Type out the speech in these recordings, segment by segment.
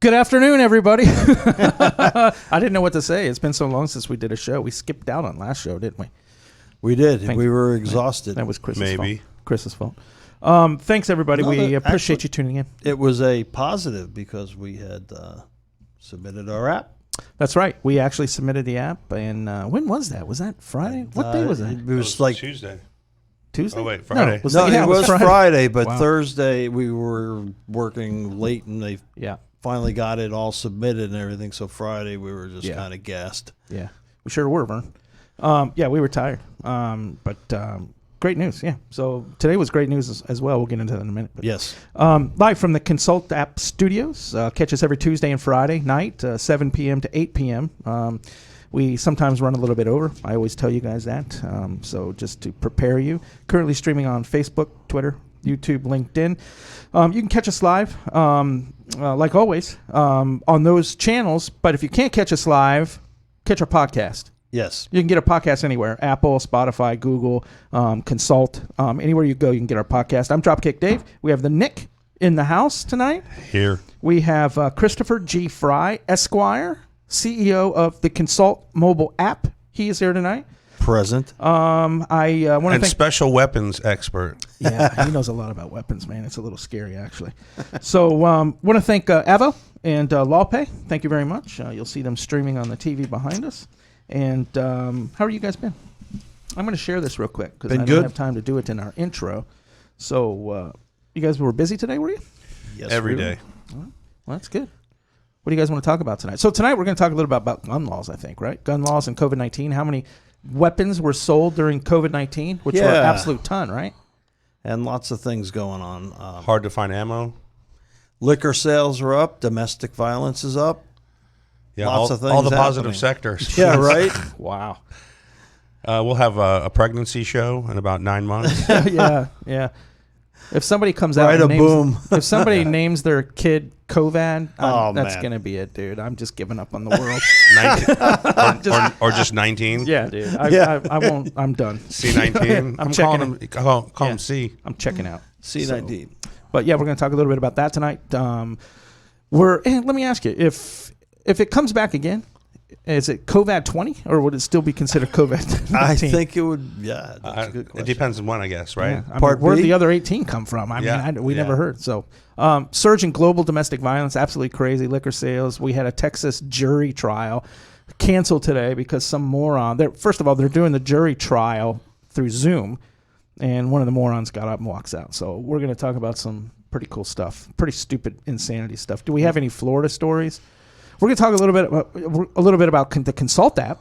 Good afternoon, everybody. I didn't know what to say. It's been so long since we did a show. We skipped out on last show, didn't we? We did. We were exhausted. That was Chris's Maybe. fault. Chris's fault. Thanks, everybody. We appreciate you tuning in. It was a positive because we had submitted our app. That's right. We actually submitted the app. And when was that? Was that Friday? What day was that? It was like Tuesday. Tuesday? Oh, wait, Friday. No, it was Friday, but Wow. Thursday we were working late and they Yeah. finally got it all submitted and everything. So Friday we were just Yeah. kind of gassed. Yeah. We sure were, Vern. Yeah, we were tired. But great news. Yeah. So today was great news as well. We'll get into that in a minute. But, Yes. live from the Consult App Studios. Catch us every Tuesday and Friday night, 7 p.m. to 8 p.m. We sometimes run a little bit over. I always tell you guys that. So just to prepare you. Currently streaming on Facebook, Twitter, YouTube, LinkedIn. You can catch us live, like always, on those channels. But if you can't catch us live, catch our podcast. Yes. You can get our podcast anywhere. Apple, Spotify, Google, Consult. Anywhere you go, you can get our podcast. I'm Dropkick Dave. We have the Nick in the house tonight. Here. We have Christopher G. Fry, Esquire, CEO of the Consult mobile app. He is here tonight. Present. I want to And thank... special weapons expert. Yeah, he knows a lot about weapons, man. It's a little scary, actually. So want to thank Avo and LawPay. Thank you very much. You'll see them streaming on the TV behind us. And how are you guys been? I'm going to share this real quick because I don't have time to do it in our intro. So you guys were busy today, were you? Yes. Every day. Well, that's good. What do you guys want to talk about tonight? So tonight we're going to talk a little bit about gun laws, I think, right? Gun laws and COVID-19. How many weapons were sold during COVID-19, which were an absolute ton, right? And lots of things going on. Hard to find ammo. Liquor sales are up. Domestic violence is up. Yeah, Lots of things all the positive happening. sectors. Yeah, right? Wow. We'll have a pregnancy show in about 9 months. Yeah. If somebody comes out Right, and a names, boom. if somebody names their kid Kovad, Oh, that's man. going to be it, dude. I'm just giving up on the world. 19, or just 19. Yeah, dude. I won't. I'm done. C19. I'm calling checking him. Call Yeah. him C. I'm checking out. C19. But yeah, we're going to talk a little bit about that tonight. Let me ask you, if it comes back again, is it COVID 20 or would it still be considered COVID 19? I think it would. Yeah, that's a good It question. depends on when, I guess, right? Yeah, I Part mean, where'd B? the other 18 come from? I Yeah. mean, we Yeah. never heard. So, surge in global domestic violence, absolutely crazy. Liquor sales. We had a Texas jury trial canceled today because some moron. First of all, they're doing the jury trial through Zoom, and one of the morons got up and walks out. So we're going to talk about some pretty cool stuff, pretty stupid insanity stuff. Do we have any Florida stories? We're going to talk a little bit about the Consult app.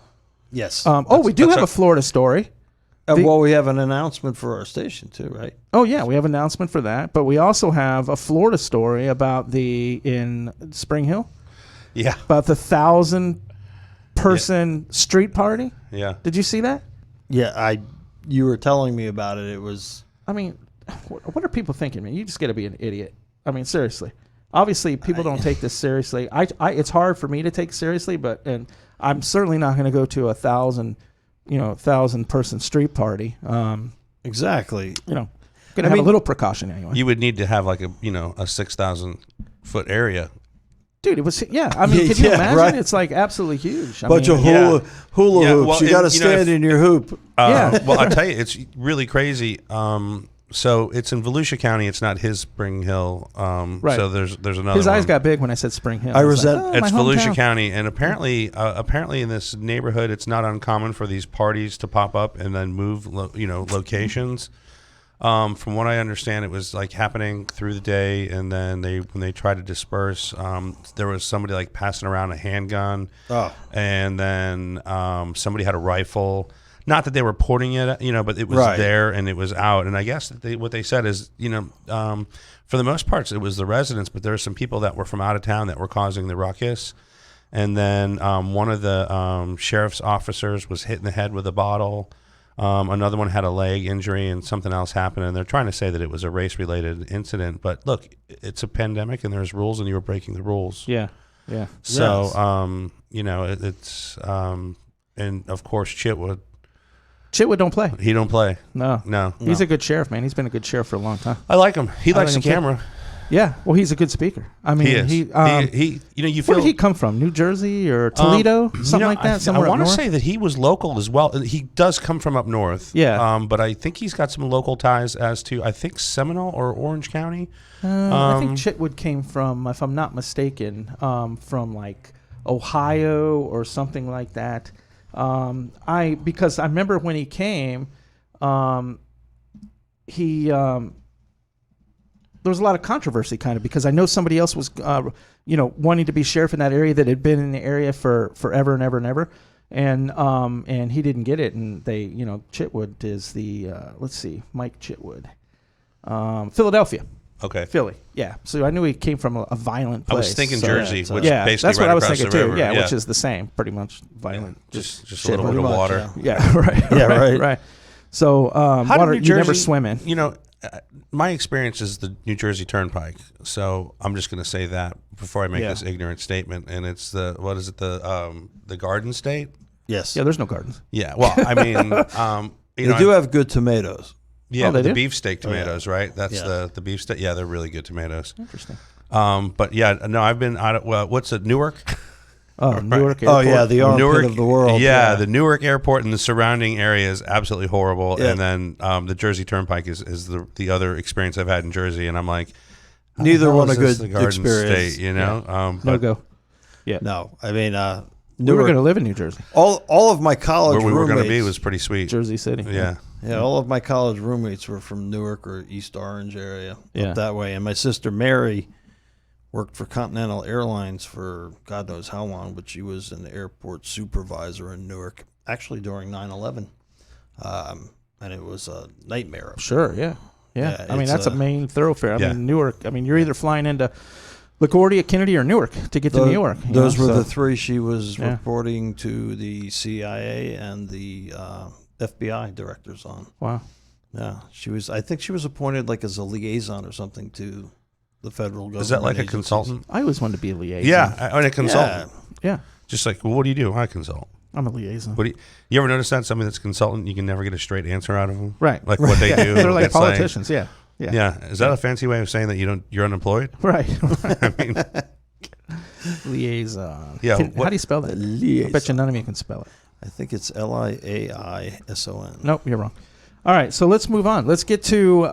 Yes. We do that's have a Florida story. Well, we have an announcement for our station, too, right? Oh, yeah, we have an announcement for that. But we also have a Florida story about in Spring Hill, Yeah. about the 1,000-person street party. Yeah. Did you see that? Yeah, you were telling me about it. It was... I mean, what are people thinking, man? You just got to be an idiot. I mean, seriously. Obviously, people don't take this seriously. It's hard for me to take seriously, and I'm certainly not going to go to a 1,000-person street party. Exactly. Going to have a little precaution anyway. You would need to have like a 6,000 foot area. Dude, it was, yeah. I mean, can you imagine? right. It's like absolutely huge. Bunch of Yeah. hula Yeah, hoops. well, You got to and, stand in your hoop. Yeah. Well, I'll tell you, it's really crazy. So it's in Volusia County. It's not his Spring Hill. Right. So there's another. His eyes one. got big when I said Spring Hill. I was resent- like, It's my Volusia hometown. County, and apparently in this neighborhood, it's not uncommon for these parties to pop up and then move, locations. From what I understand, it was like happening through the day, and then when they tried to disperse, there was somebody like passing around a handgun, and then somebody had a rifle. Not that they were reporting it, but it was Right. there and it was out. And I guess what they said is, for the most part, it was the residents, but there were some people that were from out of town that were causing the ruckus. And then one of the sheriff's officers was hit in the head with a bottle. Another one had a leg injury and something else happened. And they're trying to say that it was a race-related incident. But look, it's a pandemic and there's rules and you were breaking the rules. Yeah. So, it's, and of course, Chitwood don't play. He don't play. No. No. He's a good sheriff, man. He's been a good sheriff for a long time. I like him. He likes the like him too. camera. Yeah, well, he's a good speaker. I mean, He is. he You know, you where feel. did he come from? New Jersey or Toledo, something like that. I Somewhere up want to north? say that he was local as well. He does come from up north. Yeah. But I think he's got some local ties as to, I think, Seminole or Orange County. I think Chitwood came from, if I'm not mistaken, from like Ohio or something like that. Because I remember when he came, he there was a lot of controversy, kind of, because I know somebody else was, wanting to be sheriff in that area that had been in the area for forever and ever and ever, and he didn't get it, and they, Chitwood is the Mike Chitwood, Philadelphia. Okay. Philly, yeah. So I knew he came from a violent place. I was thinking so- Jersey, which yeah, is basically that's what right I was across thinking the too. river. Yeah, which is the same, pretty much violent. just a shit, little bit of pretty much, water. Yeah, right. Yeah, right. right. So How did water, New you never Jersey- swim in. My experience is the New Jersey Turnpike. So I'm just going to say that before I make Yeah. this ignorant statement. And it's the Garden State. Yes. Yeah, there's no gardens. Yeah. Well, I mean, They do have good tomatoes. yeah, Oh, they the do? beefsteak tomatoes, right? That's Yeah. the beefsteak. Yeah, they're really good tomatoes. Interesting. But yeah, no, I've been out of, what's it, Newark? Oh, Newark Oh, Airport. yeah, the armpit Newark of the world. Yeah, the Newark airport and the surrounding area is absolutely horrible. Yeah. And then the Jersey Turnpike is the other experience I've had in Jersey. And I'm like, how the Neither hell one is a this good the Garden experience. State, you know? No But go. Yeah. No, I mean, We were Newark, going to live in New Jersey, all of my college where we were going to be roommates- was pretty sweet. Jersey City. Yeah. Yeah, all of my college roommates were from Newark or East Orange area, Yeah. up that way. And my sister Mary worked for Continental Airlines for God knows how long, but she was an airport supervisor in Newark, actually during 9/11, and it was a nightmare. Sure. Yeah. Yeah. Yeah, I mean, it's that's a main thoroughfare. I Yeah. mean, Newark. I mean, you're either flying into LaGuardia, Kennedy, or Newark to get to New York. you Those know, were so- the three she was Yeah. reporting to the CIA and the FBI directors on. Wow. Yeah, she was. I think she was appointed like as a liaison or something to the federal government. Is that like a agencies. consultant? I always wanted to be a liaison. Yeah, I mean, a consultant. Yeah. Just like, well, what do you do? I consult. I'm a liaison. What do you ever notice that somebody that's a consultant, you can never get a straight answer out of them? Right. Like what they Yeah. do. They're like it's politicians. Yeah. Yeah. yeah. Is that a fancy way of saying that you're unemployed? Right. I mean, Liaison. Yeah, How what- do you spell that? I Liaison. bet you none of you can spell it. I think it's Liaison. Nope, you're wrong. All right, so let's move on. Let's get to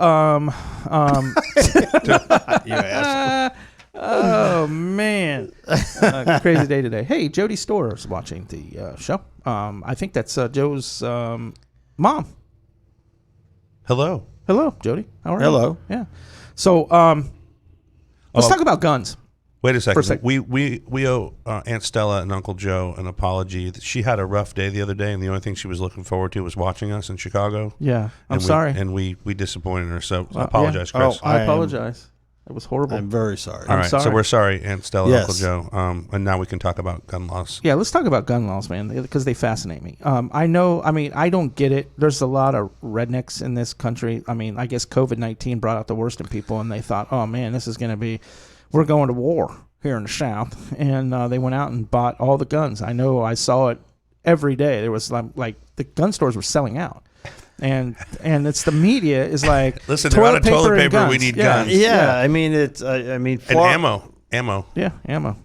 You asked. oh man, crazy day today. Hey, Jody Store's watching the show. I think that's Joe's mom. hello. Hello, Jody. How are you? Hello. Yeah. So let's Oh. talk about guns. Wait a second. sec. We owe Aunt Stella and Uncle Joe an apology. She had a rough day the other day, and the only thing she was looking forward to was watching us in Chicago. Yeah, I'm And sorry. And we disappointed her, so I yeah. apologize, Chris. Oh, I I am- apologize. It was horrible. I'm very sorry. All right, so sorry. we're sorry, Aunt Stella, Yes. Uncle Joe. And now we can talk about gun laws. Yeah, let's talk about gun laws, man, because they fascinate me. I mean, I don't get it. There's a lot of rednecks in this country. I mean, I guess COVID-19 brought out the worst in people, and they thought, oh, man, this is going to be, we're going to war here in the South. And they went out and bought all the guns. I know I saw it every day. There was like the gun stores were selling out. And it's the media is like, Listen, they're out of toilet and paper, we guns. need Yeah. guns. Yeah, I mean it. I mean, And ammo. Yeah, ammo.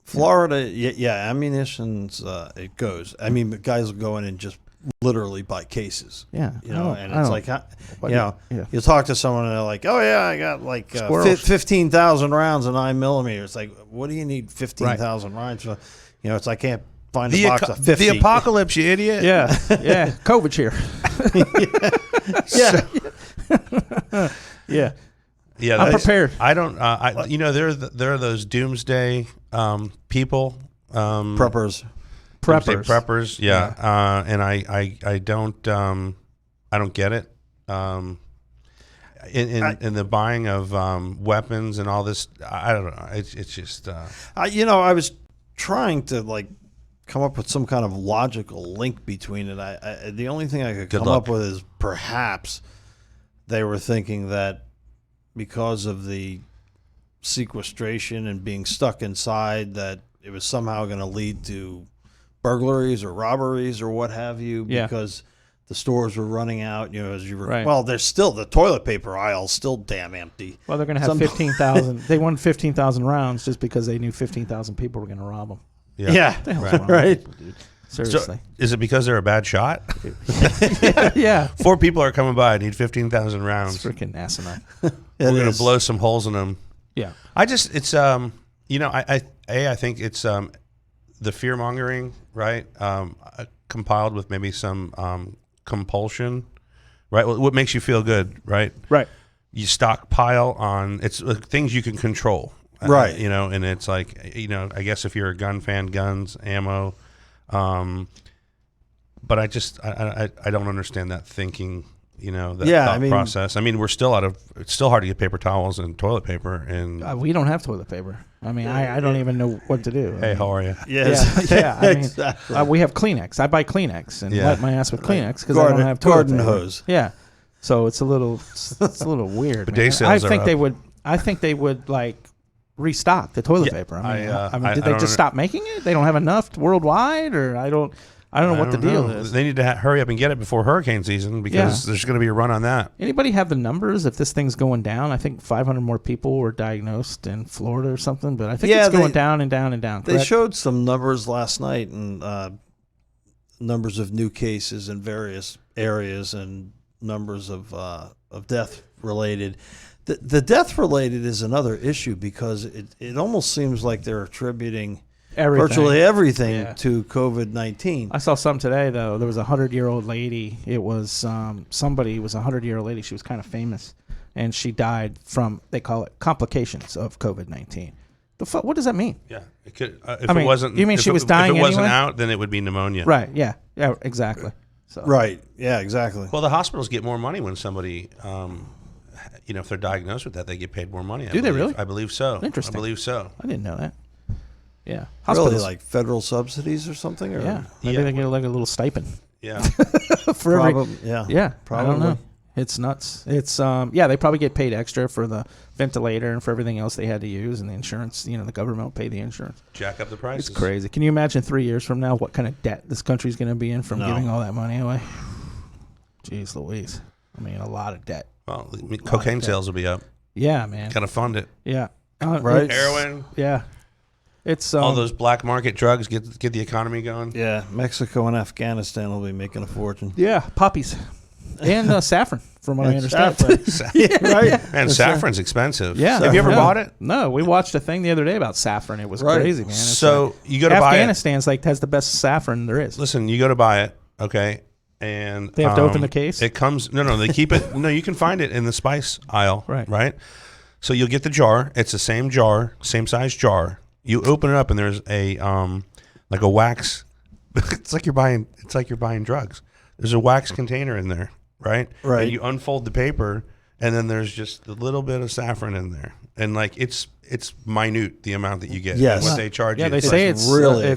Florida. Yeah, ammunition's. It goes. I mean, guys will go in and just literally buy cases. Yeah. You know, and I it's don't- like, Why you know, yeah. you'll talk to someone and they're like, "Oh yeah, I got like Squirrels. 15,000 rounds of 9mm." It's like, what do you need 15,000 rounds for? You know, it's I can't find a box of 50. The apocalypse, you idiot. Yeah, yeah. COVID's here. Yeah. Yeah, I'm that's- prepared. I don't. There are those doomsday people. preppers. Doomsday Preppers. preppers. Yeah. And I don't get it. In the buying of weapons and all this, I don't know. It's just. I was trying to like come up with some kind of logical link between it. The only thing I could Good come luck. up with is perhaps they were thinking that because of the sequestration and being stuck inside, that it was somehow going to lead to burglaries or robberies or what have you. Yeah. Because the stores were running out. You know, as you were Right. well, there's still the toilet paper aisle's still damn empty. Well, they're going to have 15,000. They won 15,000 rounds just because they knew 15,000 people were going to rob them. Yeah, What the hell's wrong with right. people, dude? Seriously. So, is it because they're a bad shot? Yeah. 4 people are coming by. I need 15,000 It's rounds. freaking asinine. It We're going is. to blow some holes in them. Yeah. It's you know, I think it's the fear mongering, right? Compiled with maybe some compulsion, right? What makes you feel good, right? Right. You stockpile on it's things you can control, Right. You know, and it's like, you know, I guess if you're a gun fan, guns, ammo, but I don't understand that thinking. You know, that Yeah, thought I mean- process. I mean, it's still hard to get paper towels and toilet paper. And We don't have toilet paper. I mean, I don't even know what to do. hey, how are you? Yes. Yeah. I mean, exactly. we have Kleenex. I buy Kleenex and Yeah. wipe my ass with Kleenex because I don't Garden- have toilet garden paper. hose. Yeah. So it's a little weird. But man. day sales I are think up. they would. I think they would like restock the toilet Yeah, paper. I mean, I did they don't just stop making it? They don't have enough worldwide, or I don't know what the deal is. They need to hurry up and get it before hurricane season because there's going to be a run on that. Anybody have the numbers if this thing's going down? I think 500 more people were diagnosed in Florida or something, but I think Yeah, it's going they- down and down and down. They correct? showed some numbers last night and numbers of new cases in various areas and numbers of death related. The death related is another issue because it almost seems like they're attributing Everything. virtually everything Yeah. to COVID-19. I saw some today though. There was a 100-year-old lady. It was somebody was a 100-year-old lady. She was kind of famous, and she died from, they call it, complications of COVID-19. What does that mean? Yeah, it could. If I mean, it wasn't, you mean if she it- was dying If it wasn't anyway? out, then it would be pneumonia. Right. Yeah. Yeah. Exactly. So. Right. Yeah, exactly. Well, the hospitals get more money when somebody, you know, if they're diagnosed with that, they get paid more money. Do they really? I believe so. Interesting. I believe so. I didn't know that. Yeah. Really, Hospitals. like federal subsidies or something? Or? Yeah. Maybe Yeah. they get like a little stipend Yeah. for every. Probably, yeah. Yeah. I Probably. don't know. It's nuts. It's yeah, they probably get paid extra for the ventilator and for everything else they had to use, and the insurance. You know, the government will pay the insurance. Jack up the prices. It's crazy. Can you imagine 3 years from now what kind of debt this country's going to be in from No. giving all that money away? Jeez Louise. I mean, a lot of debt. Well, cocaine debt. sales will be up. Yeah, man. Got to fund it. Yeah. Right. it's- Heroin, Yeah. It's all those black market drugs get the economy going. Yeah, Mexico and Afghanistan will be making a fortune. Yeah, poppies and saffron, from what I And understand. saffron. Right. And saffron's expensive. Yeah. Have you ever Yeah. bought it? No, we watched a thing the other day about saffron. It was Right. crazy, man. It's So like, you go to buy it. Afghanistan's like has the best saffron there is. Listen, you go to buy it, okay, and They have to open the case? It comes no, they keep it. No, you can find it in the spice aisle, Right. Right. So you'll get the jar. It's the same jar, same size jar. You open it up, and there's a like a wax. It's like you're buying drugs. There's a wax container in there, right? Right. And you unfold the paper, and then there's just a little bit of saffron in there, and like it's minute the amount that you get. Yes. And what they charge Yeah, you. they It's say like- it's really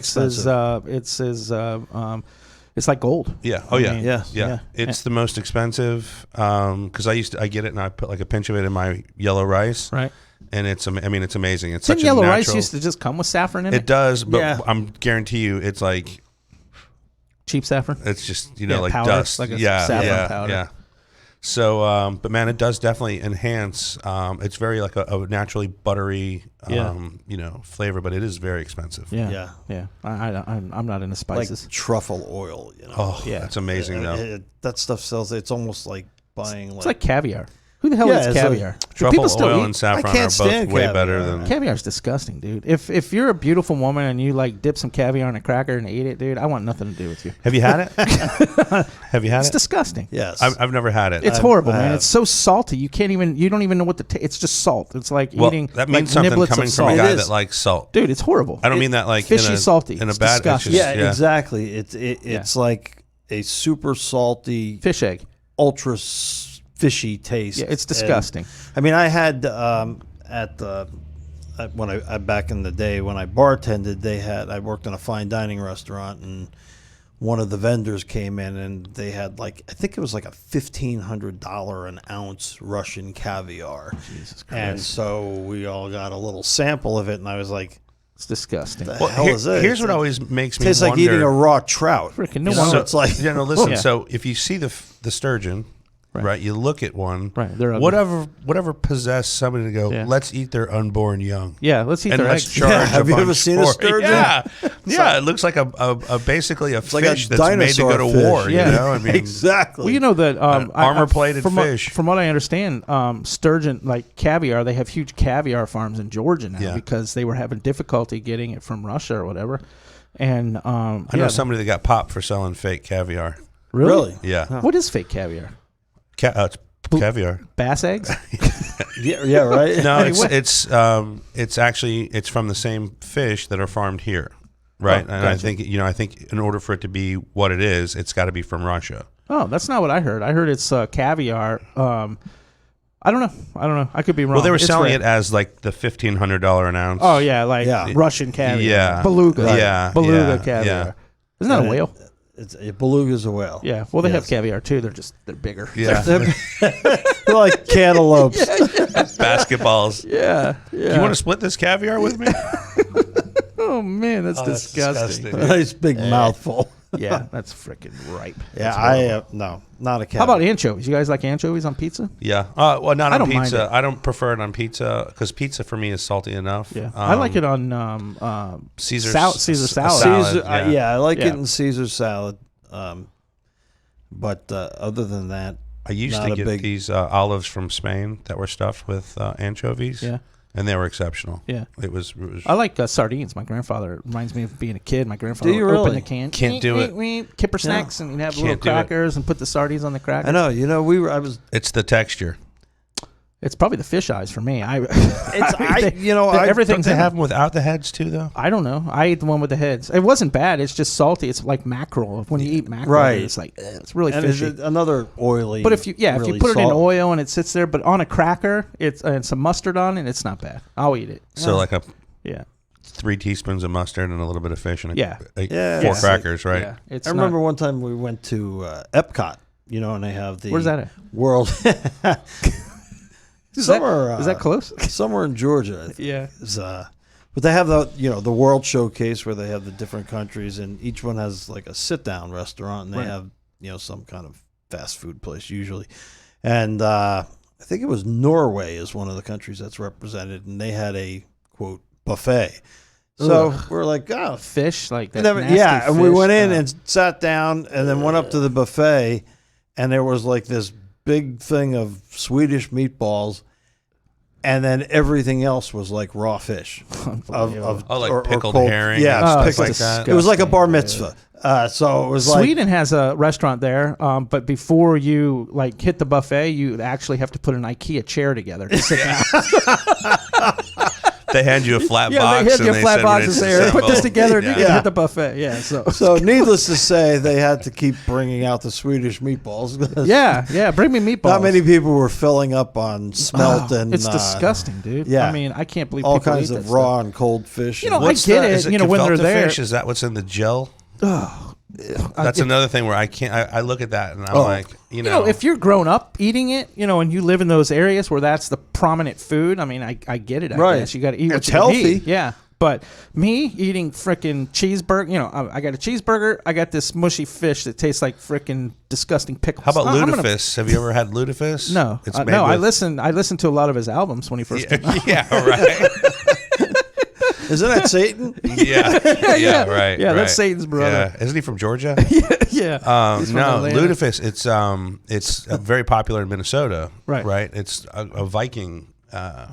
it's like gold. Yeah. Oh yeah. I mean, Yes. Yeah. It's the most expensive because I get it and I put like a pinch of it in my yellow rice, Right. and it's amazing. It's Didn't such yellow a rice natural. used to just come with saffron in it? It does, but Yeah. I'm guarantee you, it's like Cheap saffron? it's just Yeah, like powder, dust, like a yeah, saffron yeah, powder. yeah. So, but man, it does definitely enhance. It's very like a naturally buttery, Yeah. flavor, but it is very expensive. Yeah. Yeah. Yeah. I'm not into like spices. truffle oil. You know, Oh, Yeah. that's amazing though. That stuff sells. It's almost like buying It's like caviar. Who the hell Yeah, eats it's like caviar? Do Truffle people still oil eat? and saffron I can't are both stand way caviar. better than. Caviar's disgusting, dude. If you're a beautiful woman and you like dip some caviar in a cracker and eat it, dude, I want nothing to do with you. Have you had it? Have you had It's it? disgusting. Yes. I've never had it. It's I- horrible, I man. have. It's so salty. You don't even know what it's just salt. It's like well, eating that means like something niblets coming of from a salt. guy It that is. likes salt. Dude, it's horrible. I don't mean that like fishy, in a, salty. in a It's bad. It's disgusting. just, yeah, exactly. It's like a super salty, Fish egg. ultra fishy taste. Yeah, it's And, disgusting. I mean, I had when I back in the day when I bartended, I worked in a fine dining restaurant, and one of the vendors came in and they had I think it was like a $1,500 an ounce Russian caviar. Jesus Christ. And so we all got a little sample of it, and I was like, It's disgusting. The hell is it? Here's what always makes me tastes wonder. like eating a raw trout. Freaking You no know, wonder. it's like Yeah, no, listen. Yeah. So if you see the sturgeon, right, you look at one, Right, they're ugly. whatever possessed somebody to go, Yeah. let's eat their unborn young. Yeah, let's eat And their let's eggs. charge Yeah, a have you ever bunch seen a for it. sturgeon? Yeah, it looks like a basically a like a fish that's made to go to dinosaur fish. war. Yeah. You know, I mean, exactly. Well, you know that armor-plated from fish. From what I understand, sturgeon, like caviar, they have huge caviar farms in Georgia now Yeah. because they were having difficulty getting it from Russia or whatever. And I know somebody that got popped for selling fake caviar. really? Yeah, What is fake caviar? It's caviar. Bass eggs? yeah, right. No, Anyway. it's actually from the same fish that are farmed here, right? Oh, and I gotcha. think in order for it to be what it is, it's got to be from Russia. Oh, that's not what I heard. I heard it's caviar. I don't know. I could be wrong. Well, they were It's selling rare. it as like the $1,500 an ounce. Oh yeah, like Yeah. Russian caviar. Yeah. Beluga. Yeah, Beluga yeah, caviar. yeah. Isn't that a And whale? It's beluga's a whale. Yeah. Well, they have Yes. caviar too. They're bigger. Yeah, They're like cantaloupes. basketballs. Yeah. Yeah. You want to split this caviar with me? Oh man, that's Oh, that's disgusting. disgusting. Nice big mouthful. Yeah, that's freaking ripe. Yeah, That's I horrible. no, not a cat. How about anchovies? You guys like anchovies on pizza? Yeah. Well, not I on don't mind pizza. it. I don't prefer it on pizza because pizza for me is salty enough. Yeah, I like it on Caesar Caesar salad. salad. Caesar? yeah. I like Yeah. it in Caesar salad. But other than that, I used Not to a get big- these olives from Spain that were stuffed with anchovies. Yeah. And they were exceptional. Yeah. It was I like sardines. My grandfather reminds me of being a kid. My grandfather Do you would open really? the can. Can't do it. Kipper snacks, and he'd have little Can't do it. crackers and put the sardines on the crackers. I know. You know, I was. it's the texture. It's probably the fish eyes for me. Don't Everything's they in have it. them without the heads too, though? I don't know. I ate the one with the heads. It wasn't bad. It's just salty. It's like mackerel. When you eat mackerel, Right. it's like it's really And is fishy. it another oily? But if you really put it in salt- oil and it sits there, but on a cracker, it's and some mustard on it, it's not bad. I'll eat it. So like 3 teaspoons of mustard and a little bit of fish and Yeah. 4 Yeah. crackers, right? Yeah, it's I remember one time we went to Epcot. You know, and they have the Where's that at? World. Is somewhere that close? somewhere in Georgia. I think. Yeah. Is, but they have the World Showcase where they have the different countries, and each one has like a sit down restaurant, and they Right. have some kind of fast food place usually. And I think it was Norway is one of the countries that's represented, and they had a quote buffet. So Ugh. we're like, oh, Fish like that. never, nasty yeah, and we fish. went in and sat down, and then went up to the buffet, and there was like this big thing of Swedish meatballs, and then everything else was like raw fish. Of Oh, like or pickled cold- herring Yeah, and Oh, stuff it's like that. disgusting. it was like a bar Yeah. mitzvah. So it was like Sweden has a restaurant there, but before you like hit the buffet, you actually have to put an IKEA chair together to sit down. They hand you a flat Yeah, box they hit and your they flat said box when and it's say, "Put this assembled." together and you Yeah. can hit the buffet." Yeah, So needless to say, they had to keep bringing out the Swedish meatballs. 'Cause yeah. Bring me meatballs. not many people were filling up on smelt Oh, and it's disgusting, dude. yeah. I mean, I can't believe all people kinds eat of that raw and cold fish. You know, and- I What's get that? it, Is you know, when they're gefilte there. fish? Is that what's in the gel? stuff. That's if- another thing where I can't. I look at that and I'm Oh. like, You know, if you're grown up eating it, and you live in those areas where that's the prominent food, I mean, I get it. I Right. guess you got to eat what It's you can healthy. eat. Yeah. But me eating frickin' cheeseburger, I got a cheeseburger. I got this mushy fish that tastes like frickin' disgusting pickles. How about I'm gonna- lutefisk? Have you ever had lutefisk? No, it's no. made I with- I listened to a lot of his albums when he first came out. Yeah, right. Isn't that Satan? yeah, right. Yeah, that's right. Satan's brother. Yeah. Isn't he from Georgia? Yeah. He's from No, Atlanta. lutefisk. It's very popular in Minnesota. Right. Right. It's a Viking, a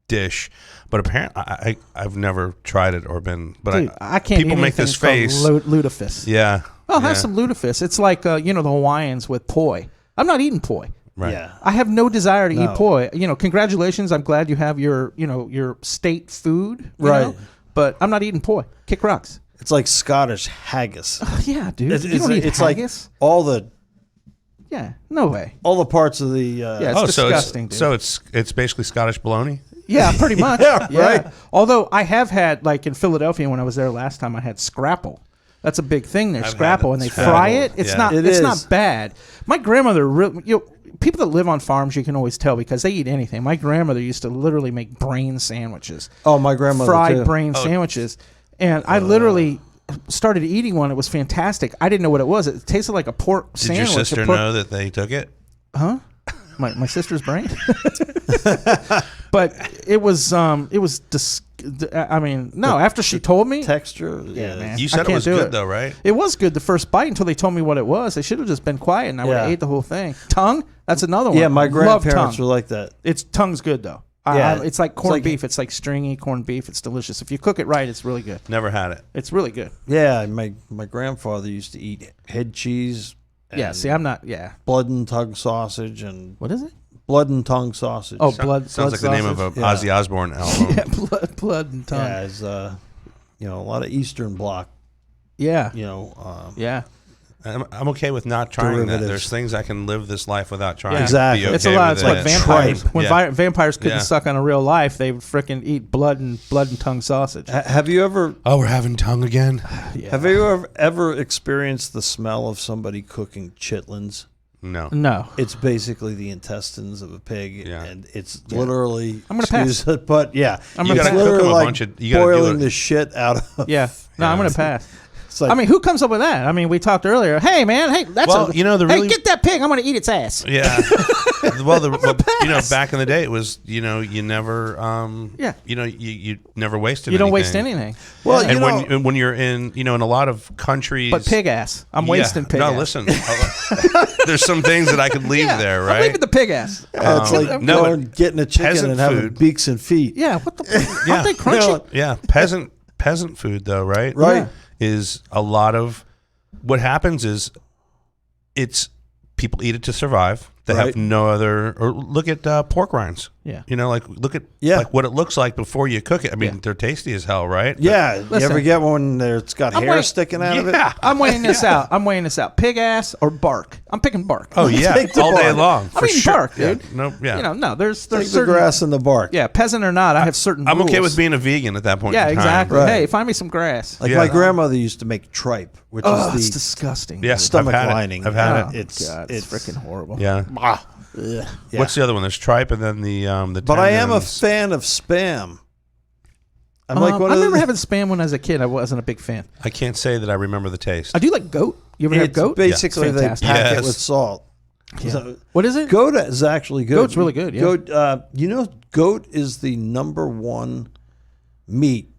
dish, but apparently I've never tried it or been. But Dude, I can't. People eat make this face. Lutefisk. Yeah. I'll have yeah, some lutefisk. It's like the Hawaiians with poi. I'm not eating poi. Right. Yeah. I have no desire to No. eat poi. Congratulations. I'm glad you have your state food. you Right. know, but I'm not eating poi. Kick rocks. It's like Scottish haggis. Yeah, dude. It's, you don't eat it's like haggis? all the No way. parts of the Yeah, it's Oh, disgusting, dude. so it's basically Scottish bologna. Yeah, pretty much. Yeah, right. Although I have had, like in Philadelphia when I was there last time, I had scrapple. That's a big thing there, I've had scrapple, it. and they It's fry terrible. it. It's Yeah. not. It it's is. not bad. My grandmother, people that live on farms, you can always tell because they eat anything. My grandmother used to literally make brain sandwiches. Oh, my grandmother fried too. brain sandwiches, and I literally started eating one. It was fantastic. I didn't know what it was. It tasted like a pork Did sandwich. your sister know that they took it? Huh? My sister's brain. But it was I mean, no. After she told me, Texture. yeah, man. You I said it can't was do good it. though, right? It was good the first bite until they told me what it was. They should have just been quiet, and I would have Yeah. ate the whole thing. Tongue. That's another one. Yeah, my Love grandparents tongue. were like that. It's tongue's good though. Yeah, it's like corned like- beef. It's like stringy corned beef. It's delicious. If you cook it right, it's really good. Never had it. It's really good. Yeah, my grandfather used to eat head cheese. Yeah. and See, I'm not. Yeah. blood and tongue sausage and What is it? blood and tongue sausage. Oh, Sounds blood. like blood the name of sausage. a Yeah. Ozzy Osbourne album. Yeah, blood and tongue. yeah, it's a lot of Eastern Bloc. Yeah. Yeah. I'm okay with not trying that. Derivatives. There's things I can live this life without trying. Yeah. to Exactly. be okay It's a lot. with It's like it. vampires. Tripe. When Yeah. vampires couldn't Yeah. suck on a real life, they would frickin' eat blood and tongue sausage. Have you ever Oh, we're having tongue again. Yeah. have you ever experienced the smell of somebody cooking chitlins? No. No. It's basically the intestines of a pig, Yeah. and it's literally. I'm gonna pass. excuse it, but yeah, I'm You gonna it's gotta pass. cook 'em literally a like bunch of- you gotta do boiling it. the shit out of. Yeah. No, I'm Yeah. gonna pass. It's like, I mean, who comes up with that? I mean, we talked earlier. Hey, man. Hey, that's Well, a. you know, the hey, really- get that pig. I'm gonna eat its ass. Yeah. Well, back in the day, it was you never Yeah. you never wasted. You don't waste anything. anything. well, And you know, when you're in in a lot of countries, But pig ass. I'm wasting pig No, ass. listen. There's some things that I could leave Yeah, there, I'm right? leaving the pig ass. it's like no, going, getting a chicken peasant and having food. beaks and feet. Yeah. What the? Yeah. Aren't they crunchy? You know, Yeah, peasant food though, right? Right. Yeah. Is a lot of what happens is it's people eat it to survive. They Right. have no other. Or look at pork rinds. Yeah. Look at Yeah. like what it looks like before you cook it. I mean, Yeah. they're tasty as hell, right? Yeah, you Listen. ever get one that's got I'm hair waiting- sticking out of it? Yeah. I'm weighing this out. Pig ass or bark. I'm picking bark. Oh yeah, Take the all day bark. long for eating sure. bark, dude. Yeah. No, yeah. No. There's Take the certain grass and the bark. Yeah, peasant or not, I have certain. I'm okay rules. with being a vegan at that point. Yeah, in time. exactly. Right. Hey, find me some grass. Like Yeah. my grandmother used to make tripe, which Oh, it's is the disgusting. Yeah, stomach I've had it. lining. I've had Oh, it. It's God, it's freaking horrible. Yeah. Yeah. What's the other one? There's tripe, and then the. But I am a tendons. fan of Spam. I'm like one I of remember the, having Spam when I was a kid. I wasn't a big fan. I can't say that I remember the taste. I do like goat. You ever have It's goat? basically It's they fantastic. pack Yes. it with salt. Yeah. So, What is it? goat is actually good. Goat's really good, yeah. Goat, goat is the number one meat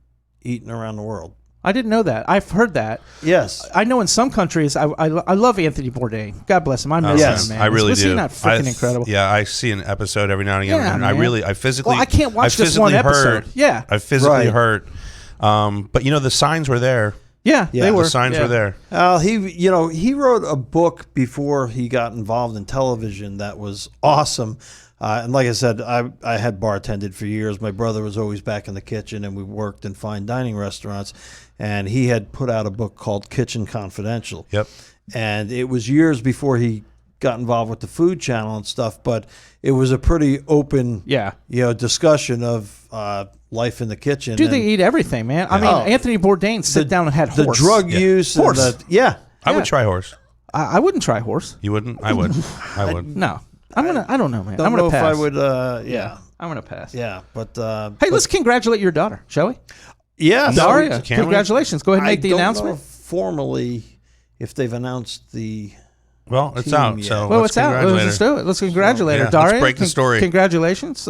eaten around the world. I didn't know that. I've heard that. Yes. I know in some countries, I love Anthony Bourdain. God bless him. I miss Yes. him, man. I really Was do. he not freaking I- incredible? Yeah, I see an episode every now and again, Yeah, and man. I physically. Well, I can't watch I just one physically episode. hurt. Yeah. I physically Right. hurt. But the signs were there. Yeah, Yeah, they the were. The signs yeah. were there. He wrote a book before he got involved in television that was awesome. And like I said, I had bartended for years. My brother was always back in the kitchen, and we worked in fine dining restaurants. And he had put out a book called Kitchen Confidential. Yep. And it was years before he got involved with the Food Channel and stuff, but it was a pretty open, Yeah. discussion of life in the kitchen. Dude, they and eat everything, man. I mean, Oh. Anthony Bourdain sit down and had the horse. drug Yeah. use. Horse. And yeah. I Yeah. would try horse. I wouldn't try horse. You wouldn't? I would. I would. No. I don't know, man. Don't I'm know gonna if pass. I would. Yeah. I'm gonna pass. Yeah. But Hey, let's congratulate your daughter, shall we? yeah, Daria, can we? congratulations. Go ahead and make the I don't announcement. know formally if they've announced the. Well, it's Team, out. yeah. So Well, let's it's out. congratulate Let's her. do it. Let's congratulate Yeah, her, let's Daria. break the story. Congratulations,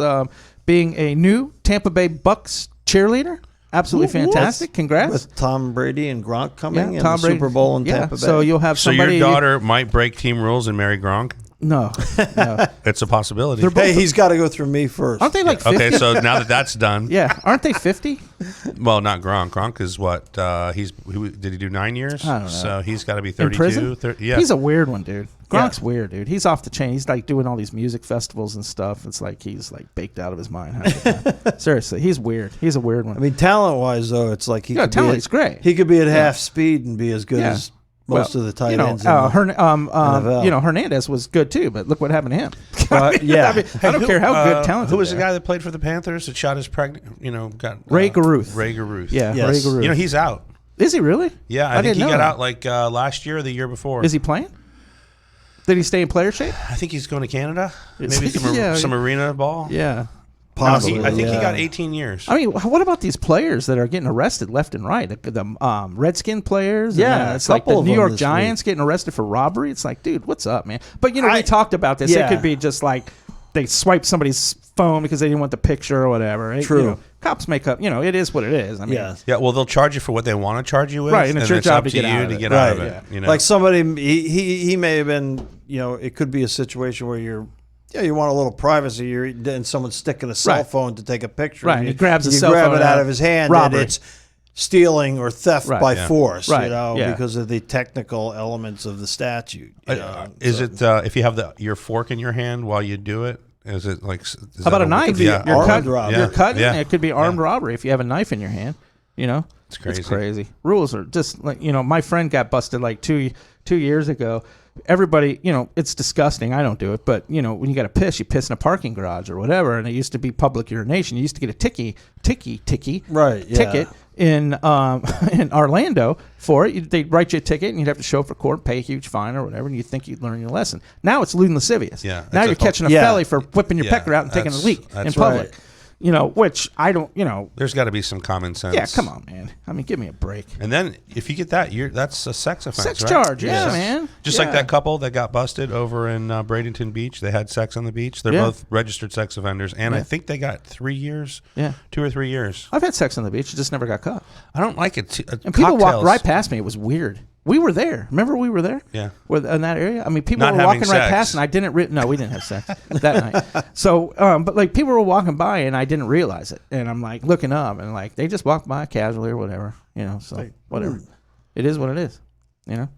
being a new Tampa Bay Bucks cheerleader. Absolutely fantastic. Congrats. With Tom Brady and Gronk coming Yeah, and Tom the Brady. Super Bowl in Yeah, Tampa Bay. so you'll have So somebody. your daughter might break team rules and marry Gronk. No, no. It's a possibility. They're both- Hey, he's got to go through me first. Aren't they like 50? Okay, so now that that's done, Yeah, aren't they 50? well, not Gronk. Gronk is what? Did he do 9 years? I don't know. So he's got to be In 32. prison? 30, yeah. He's a weird one, dude. Gronk's Yeah. weird, dude. He's off the chain. He's like doing all these music festivals and stuff. It's like he's like baked out of his mind. half the time. Seriously, he's weird. He's a weird one. I mean, talent-wise, though, it's like he Yeah, could talent be is great. He could be at half speed and be as good Yeah. as most of the tight ends. in know, the NFL. Hernandez was good too, but look what happened to him. Yeah. I, mean, I don't care how good talented. Who was the they are. guy that played for the Panthers that shot his pregnant? Got Ray Garuth. Ray Garuth. Yeah, Yes. Ray Garuth. He's out. Is he really? Yeah, I think didn't he know got that. out like last year or the year before. Is he playing? Did he stay in player shape? I think he's going to Canada. It's- Maybe some arena ball. Yeah. Possibly. I think he yeah. got 18 years. I mean, what about these players that are getting arrested left and right? The Redskin players? Yeah, it's a like couple the of New them York this Giants getting arrested for robbery. It's like, dude, what's up, man? But, you know, we talked about this. yeah. It could be just like they swipe somebody's phone because they didn't want the picture or whatever. True. You know, cops make up, you know, it is what it is. I mean, Yeah. Yeah, well, they'll charge you for what they want to charge you with, Right, and it's your job up to get you out of to it. get Right, out of it. yeah. You know? Like somebody, he may have been, you know, it could be a situation where you want a little privacy. Then someone's sticking a cell Right. phone to take a picture. Right, and he grabs a you cell grab phone it out out. of his hand, Robbery. and it's stealing or theft Right. by Yeah. force. Right, You know, yeah. because of the technical elements of the statute. You know? Is So- it if you have your fork in your hand while you do it? Is it like? Is How about that a knife? Yeah, You're You're, armed robbery. you're cutting. Yeah. It could be armed Yeah. robbery if you have a knife in your hand. You know, It's crazy. It's crazy. Rules are just like, you know, my friend got busted like two years ago. Everybody, you know, it's disgusting. I don't do it, but you know, when you got to piss, you piss in a parking garage or whatever. And it used to be public urination. You used to get a ticket Right, yeah. ticket in in Orlando for it. They'd write you a ticket, and you'd have to show up for court, pay a huge fine or whatever, and you think you'd learn your lesson. Now it's lewd and lascivious. Yeah, Now it's you're a- catching a Yeah. felly for whipping your Yeah, pecker out and taking a that's- leak in that's public. right. You know, which I don't. You know, There's got to be some common sense. yeah, come on, man. I mean, give me a break. And then if you get that, that's a sex offense. Sex right? charge, yeah, man. Just Yeah. like that couple that got busted over in Bradenton Beach. They had sex on the beach. They're Yeah. both registered sex offenders, and I Yeah. think they got 3 years. Yeah. 2 or 3 years. I've had sex on the beach, just never got caught. I don't like it. And people walked right past me. It was weird. We were there. Remember, we were there. Yeah. In that area. I mean, people Not were having walking right sex. past, and I didn't. No, we didn't have sex that night. So, but like people were walking by, and I didn't realize it. And I'm like looking up, and like they just walked by casually or whatever. You know, so whatever. It is what it is. You know.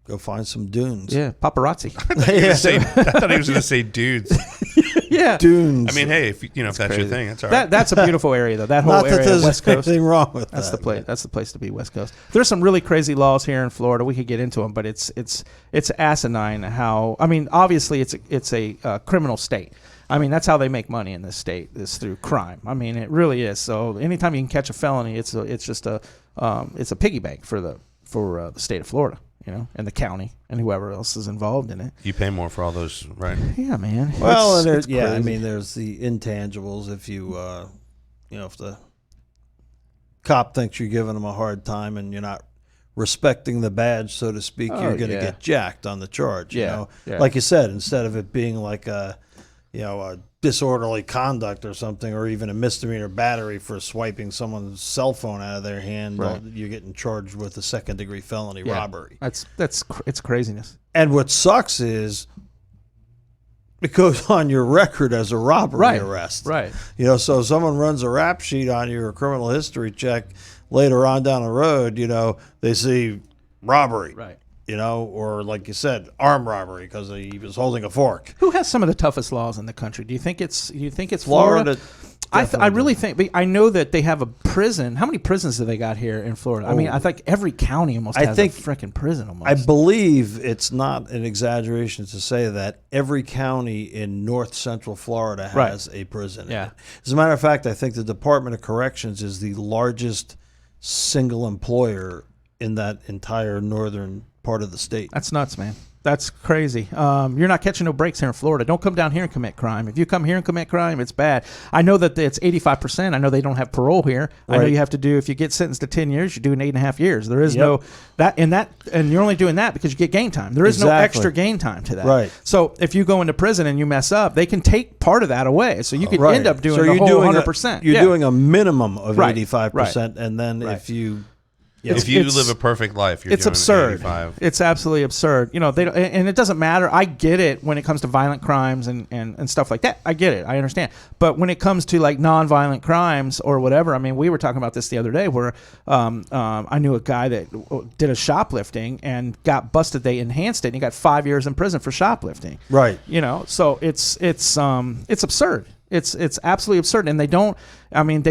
Go find some dunes. Yeah, paparazzi. I thought he was going to say dudes. yeah. Dunes. I mean, hey, if that's your crazy. thing, that's all right. That's a beautiful area though. That whole not that area, there's West Coast. anything wrong with That's that. the place. That's the place to be, West Coast. There's some really crazy laws here in Florida. We could get into them, but it's asinine how. I mean, obviously it's a criminal state. I mean, that's how they make money in this state is through crime. I mean, it really is. So anytime you can catch a felony, it's just a piggy bank for the state of Florida, you know, and the county and whoever else is involved in it. You pay more for all those, right? Yeah, man. Well, It's I crazy. mean, there's the intangibles. If you, if the cop thinks you're giving them a hard time and you're not respecting the badge, so to speak, Oh, you're going to yeah. get jacked on the charge. You Yeah, know, yeah. like you said, instead of it being like a disorderly conduct or something, or even a misdemeanor battery for swiping someone's cell phone out of their hand, Right. you're getting charged with a second-degree felony Yeah. robbery. It's craziness. And what sucks is it goes on your record as a robbery arrest. Right. You know, so if someone runs a rap sheet on you or a criminal history check later on down the road, you know, they see robbery. Right. You know, or like you said, armed robbery because he was holding a fork. Who has some of the toughest laws in the country? Do you think it's Florida? I really think I know that they have a prison. How many prisons do they got here in Florida? I mean, I think every county almost has a freaking prison almost. I believe it's not an exaggeration to say that every county in north central Florida has a prison. Yeah. In it. As a matter of fact, I think the Department of Corrections is the largest single employer in that entire northern part of the state. That's nuts, man. That's crazy. You're not catching no breaks here in Florida. Don't come down here and commit crime. If you come here and commit crime, it's bad. I know that it's 85%. I know they don't have parole here. I know Right. you have to do, if you get sentenced to 10 years, you're doing 8.5 years. There is no and you're only doing that because you get game time. There is no Exactly. extra game time to that. Right. So if you go into prison and you mess up, they can take part of that away. So you could Right. end up doing So the you're whole doing 100%. You're Yeah. doing a minimum of Right. 85%, and then Right. if you If you it's- live a perfect life, you're It's doing absurd. 85. It's absolutely absurd. You know, they don't, and it doesn't matter. I get it when it comes to violent crimes and stuff like that. I get it. I understand. But when it comes to like non-violent crimes or whatever, I mean, we were talking about this the other day where I knew a guy that did a shoplifting and got busted. They enhanced it and he got 5 years in prison for shoplifting. Right. You know, so it's absurd. It's absolutely absurd, and they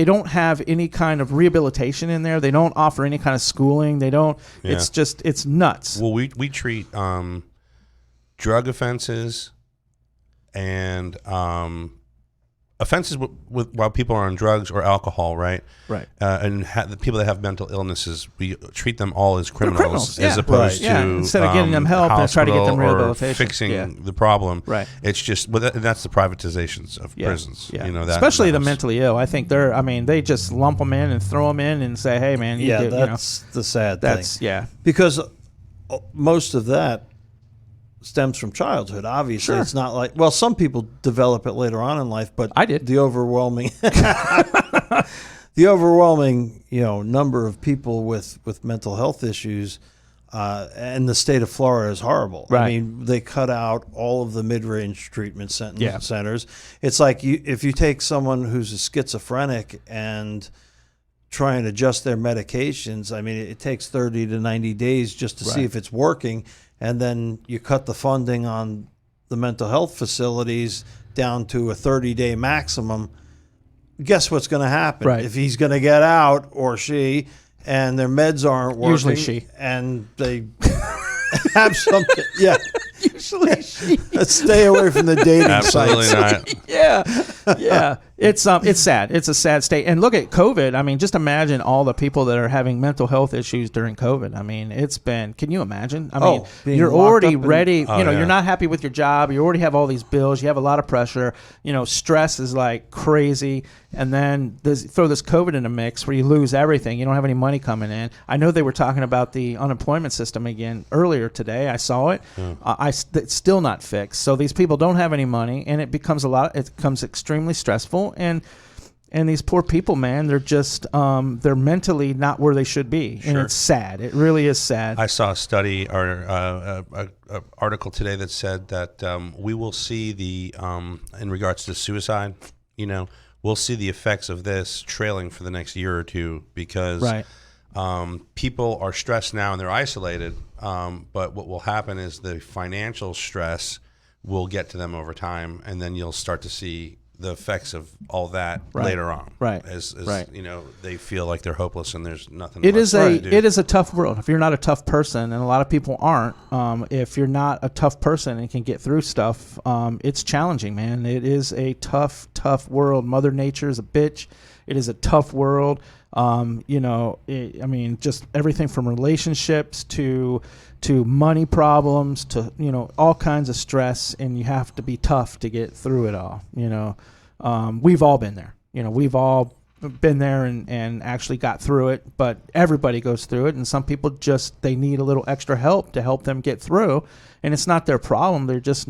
don't have any kind of rehabilitation in there. They don't offer any kind of schooling. They don't. Yeah. It's nuts. Well, we treat drug offenses and offenses with while people are on drugs or alcohol, right? Right. And the people that have mental illnesses, we treat them all as criminals, yeah. as opposed Right. to Yeah, instead of getting them help and try to get them hospital or rehabilitation. fixing Yeah. the problem. Right. It's just that's the privatizations of prisons. Yeah. You know, especially the was- mentally ill. I think they just lump them in and throw them in and say, hey man, Yeah, you that's the sad that's thing. yeah. Because most of that stems from childhood. Obviously, Sure. it's not like, well, some people develop it later on in life, but I did. the overwhelming number of people with mental health issues and the state of Florida is horrible. Right. I mean, they cut out all of the mid-range treatment Yeah. centers. It's like if you take someone who's a schizophrenic and try and adjust their medications, I mean, it takes 30 to 90 days just to see Right. if it's working. And then you cut the funding on the mental health facilities down to a 30-day maximum. Guess what's going to happen? Right. If he's going to get out, or she, and their meds aren't working. Usually she. And they have something. Yeah. Usually she. Let's stay away from the dating Absolutely sites. not. yeah. It's sad. It's a sad state. And look at COVID. I mean, just imagine all the people that are having mental health issues during COVID. I mean, it's been. Can you imagine? I mean, being you're locked already up in- ready. Oh, You're yeah. not happy with your job. You already have all these bills. You have a lot of pressure. Stress is like crazy. And then throw this COVID in the mix where you lose everything. You don't have any money coming in. I know they were talking about the unemployment system again earlier today. I saw it. It's still not fixed. So these people don't have any money, and it becomes extremely stressful. And these poor people, man, they're just they're mentally not where they should be, and Sure. it's sad. It really is sad. I saw a study or a article today that said that we will see in regards to suicide, we'll see the effects of this trailing for the next year or two because Right. People are stressed now and they're isolated. But what will happen is the financial stress will get to them over time, and then you'll start to see the effects of all that later on. Right. As Right. they feel like they're hopeless and there's nothing. It left is to do. it is a tough world. If you're not a tough person, and a lot of people aren't, if you're not a tough person and can get through stuff, it's challenging, man. It is a tough world. Mother Nature is a bitch. It is a tough world. Just everything from relationships to money problems to all kinds of stress, and you have to be tough to get through it all. We've all been there. We've all been there and actually got through it, but everybody goes through it, and some people they need a little extra help to help them get through, and it's not their problem. They just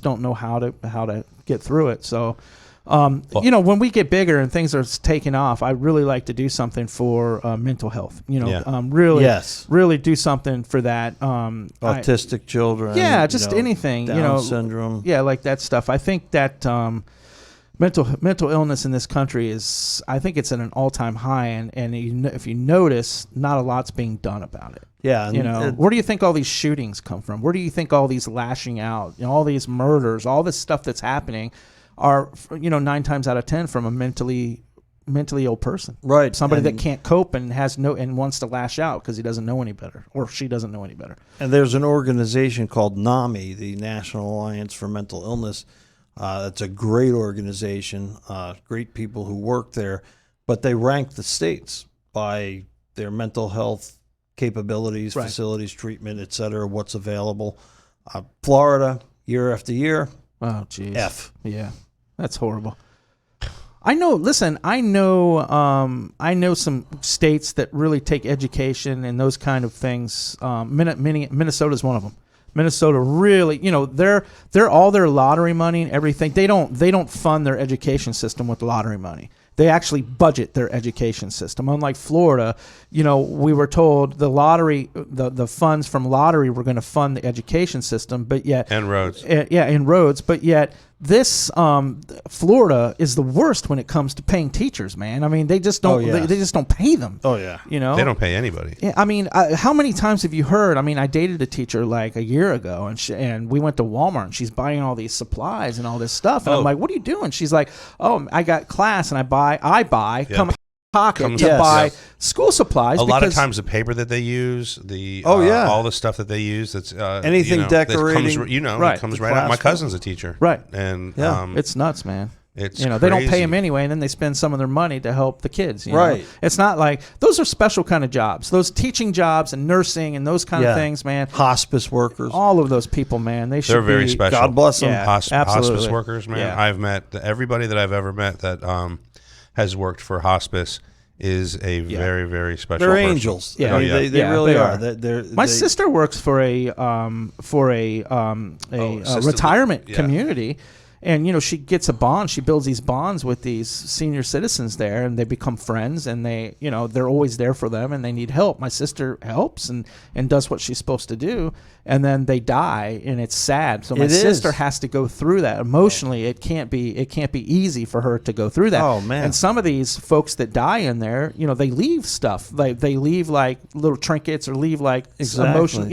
don't know how to get through it. So when we get bigger and things are taking off, I really like to do something for mental health. Really do something for that. Autistic children. Just anything. Down syndrome. Yeah, like that stuff. I think that mental illness in this country I think it's at an all-time high, and if you notice, not a lot's being done about it. Yeah. Where do you think all these shootings come from? Where do you think all these lashing out, all these murders, all this stuff that's happening are 9 times out of 10 from a mentally ill person, Right? Somebody that can't cope and wants to lash out because he doesn't know any better, or she doesn't know any better. And there's an organization called NAMI, the National Alliance for Mental Illness. That's a great organization, great people who work there, but they rank the states by their mental health capabilities, Right. facilities, treatment, et cetera, what's available. Florida, year after year, Oh, geez. F. Yeah, that's horrible. I know some states that really take education and those kind of things. Minnesota's one of them. Minnesota really, they're all their lottery money and everything. They don't fund their education system with lottery money. They actually budget their education system. Unlike Florida, we were told the lottery, the funds from lottery were going to fund the education system, but yet And roads. in roads, but yet this Florida is the worst when it comes to paying teachers, man. I mean, they just don't they just don't pay them. Oh, yeah. They don't pay anybody. Yeah, I mean, how many times have you heard? I mean, I dated a teacher like a year ago, and we went to Walmart, and she's buying all these supplies and all this stuff, and I'm like, "What are you doing?" She's like, "Oh, I got class, and I buy, Yeah. come pocket Comes- to Yes. buy Yes. school supplies." A lot of because- times the paper that they use, yeah. all the stuff that they use, that's Anything that decorating. comes, Right. it comes The right out. My classroom. cousin's a teacher, Right. And Yeah. It's nuts, man. It's they don't pay crazy. them anyway, and then they spend some of their money to help the kids. Right. Know? It's not like those are special kind of jobs. Those teaching jobs and nursing and those kind of things, man. Hospice workers. All of those people, man. They're very special. God bless them. Yeah, Hospice absolutely. workers, man. Yeah. I've met everybody that I've ever met that has worked for hospice is a very, very special They're person. angels. Yeah. I mean, they really they are. are. My sister works for a assisted retirement yeah. community, and she gets a bond. She builds these bonds with these senior citizens there, and they become friends. And they're always there for them, and they need help. My sister helps and does what she's supposed to do, and then they die, and it's sad. So my sister has to go through that emotionally. It can't be easy for her to go through that. Oh, man. And some of these folks that die in there, they leave stuff. They leave like little trinkets or leave like emotion.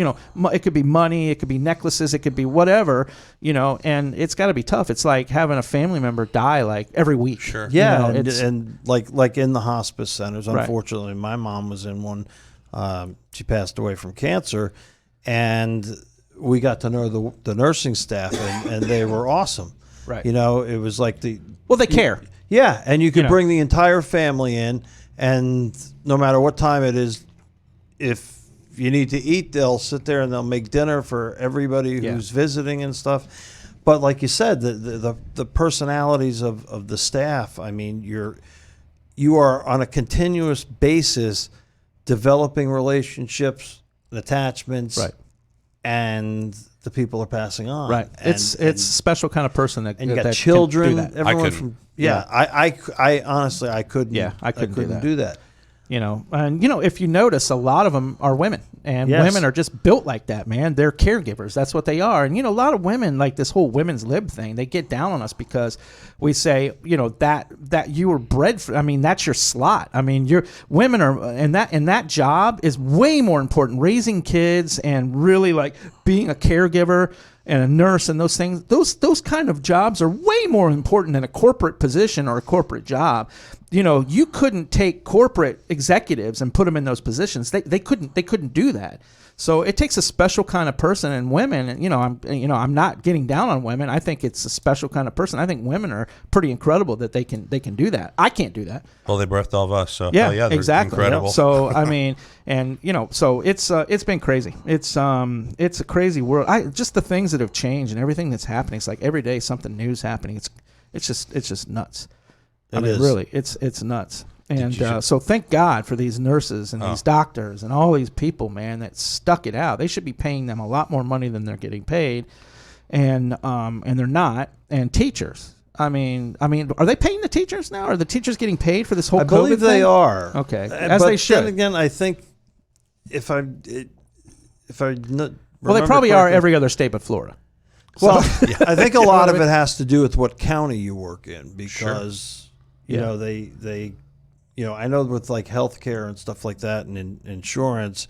It could be money, it could be necklaces, it could be whatever. And it's got to be tough. It's like having a family member die like every week. Sure. Yeah, and like in the hospice centers. Right. Unfortunately, my mom was in one. She passed away from cancer, and we got to know the nursing staff, and they were awesome. Right. It was like they care. Yeah, and you could bring the entire family in, and no matter what time it is, if you need to eat, they'll sit there and they'll make dinner for everybody who's visiting and stuff. But like you said, the personalities of the staff, I mean, you are on a continuous basis developing relationships and attachments, Right. and the people are passing on. Right. It's a special kind of person that and you got that children, can do that. everyone from I honestly I couldn't. Yeah, I couldn't do that. And if you notice, a lot of them are women, and Yes. women are just built like that, man. They're caregivers. That's what they are. And a lot of women, like this whole women's lib thing, they get down on us because we say, that you were bred for. I mean, that's your slot. I mean, women are, and that job is way more important. Raising kids and really like being a caregiver and a nurse and those things, those kind of jobs are way more important than a corporate position or a corporate job. You couldn't take corporate executives and put them in those positions. They couldn't do that. So it takes a special kind of person, and women, I'm not getting down on women. I think it's a special kind of person. I think women are pretty incredible that they can do that. I can't do that. Well, they birthed all of us, so Yeah, they're exactly. incredible. Yeah. So I mean, so it's been crazy. It's a crazy world. Just the things that have changed and everything that's happening. It's like every day something new's happening. It's just nuts. I mean, really, it's nuts. And so thank God for these nurses and these doctors and all these people, man, that stuck it out. They should be paying them a lot more money than they're getting paid, and they're not. And teachers. I mean, are they paying the teachers now? Are the teachers getting paid for this whole? I believe COVID they thing? are. Okay, but they should. Then again, I think if I Well, they probably are every other state but Florida. Well, I think a lot of it has to do with what county you work in, because they I know with like healthcare and stuff like that and insurance,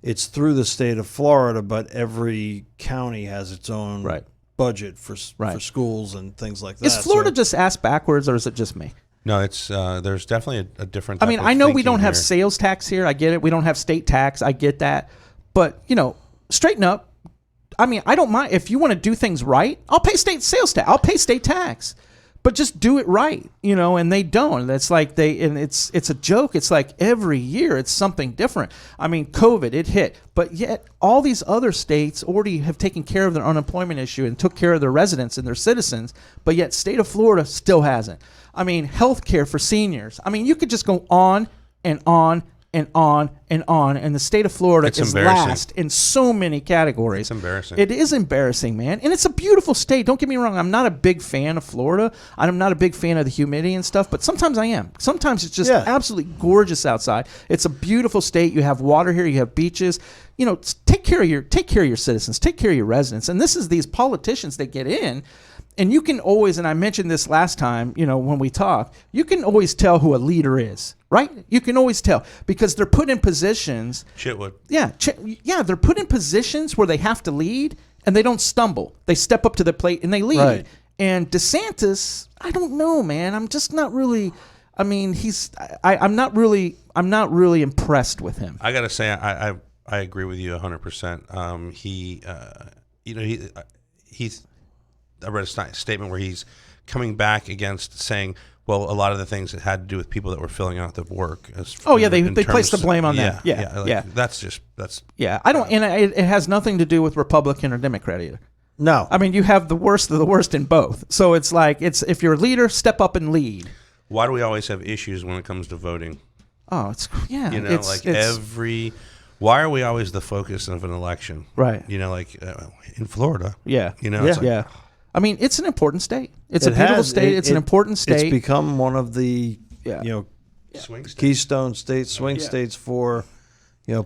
it's through the state of Florida, but every county has its own budget for schools and things like that. Is Florida just ass backwards, or is it just me? No, it's there's definitely a different. I mean, I know we don't have sales tax here. I get it. We don't have state tax. I get that. But straighten up. I mean, I don't mind if you want to do things right. I'll pay state sales tax. I'll pay state tax, but just do it right, and they don't. That's like it's a joke. It's like every year it's something different. I mean, COVID, it hit, but yet all these other states already have taken care of their unemployment issue and took care of their residents and their citizens, but yet state of Florida still hasn't. I mean, healthcare for seniors. I mean, you could just go on and on and on and on, and the state of Florida is last in so many categories. It's embarrassing. It is embarrassing, man. And it's a beautiful state. Don't get me wrong. I'm not a big fan of Florida. I'm not a big fan of the humidity and stuff, but sometimes I am. Sometimes it's just absolutely gorgeous outside. It's a beautiful state. You have water here. You have beaches. Take care of your citizens. Take care of your residents. And this is these politicians that get in. And you can always, and I mentioned this last time, when we talked, you can always tell who a leader is, right? You can always tell because they're put in positions. Chitwood. Yeah, they're put in positions where they have to lead, and they don't stumble. They step up to the plate and they lead. Right. And DeSantis, I don't know, man. I'm just not really. I mean, I'm not really impressed with him. I gotta say, I agree with you 100%. He's. I read a statement where he's coming back against saying, well, a lot of the things that had to do with people that were filling out the work. They placed the blame on them. Yeah. That's Yeah, I don't, and it has nothing to do with Republican or Democrat either. No. I mean, you have the worst of the worst in both. So it's like, if you're a leader, step up and lead. Why do we always have issues when it comes to voting? Oh, Why are we always the focus of an election? Right. In Florida. Yeah. Yeah. I mean, it's an important state. It's a beautiful state. It's an important state. It's become one of the Swing states. keystone states, swing states for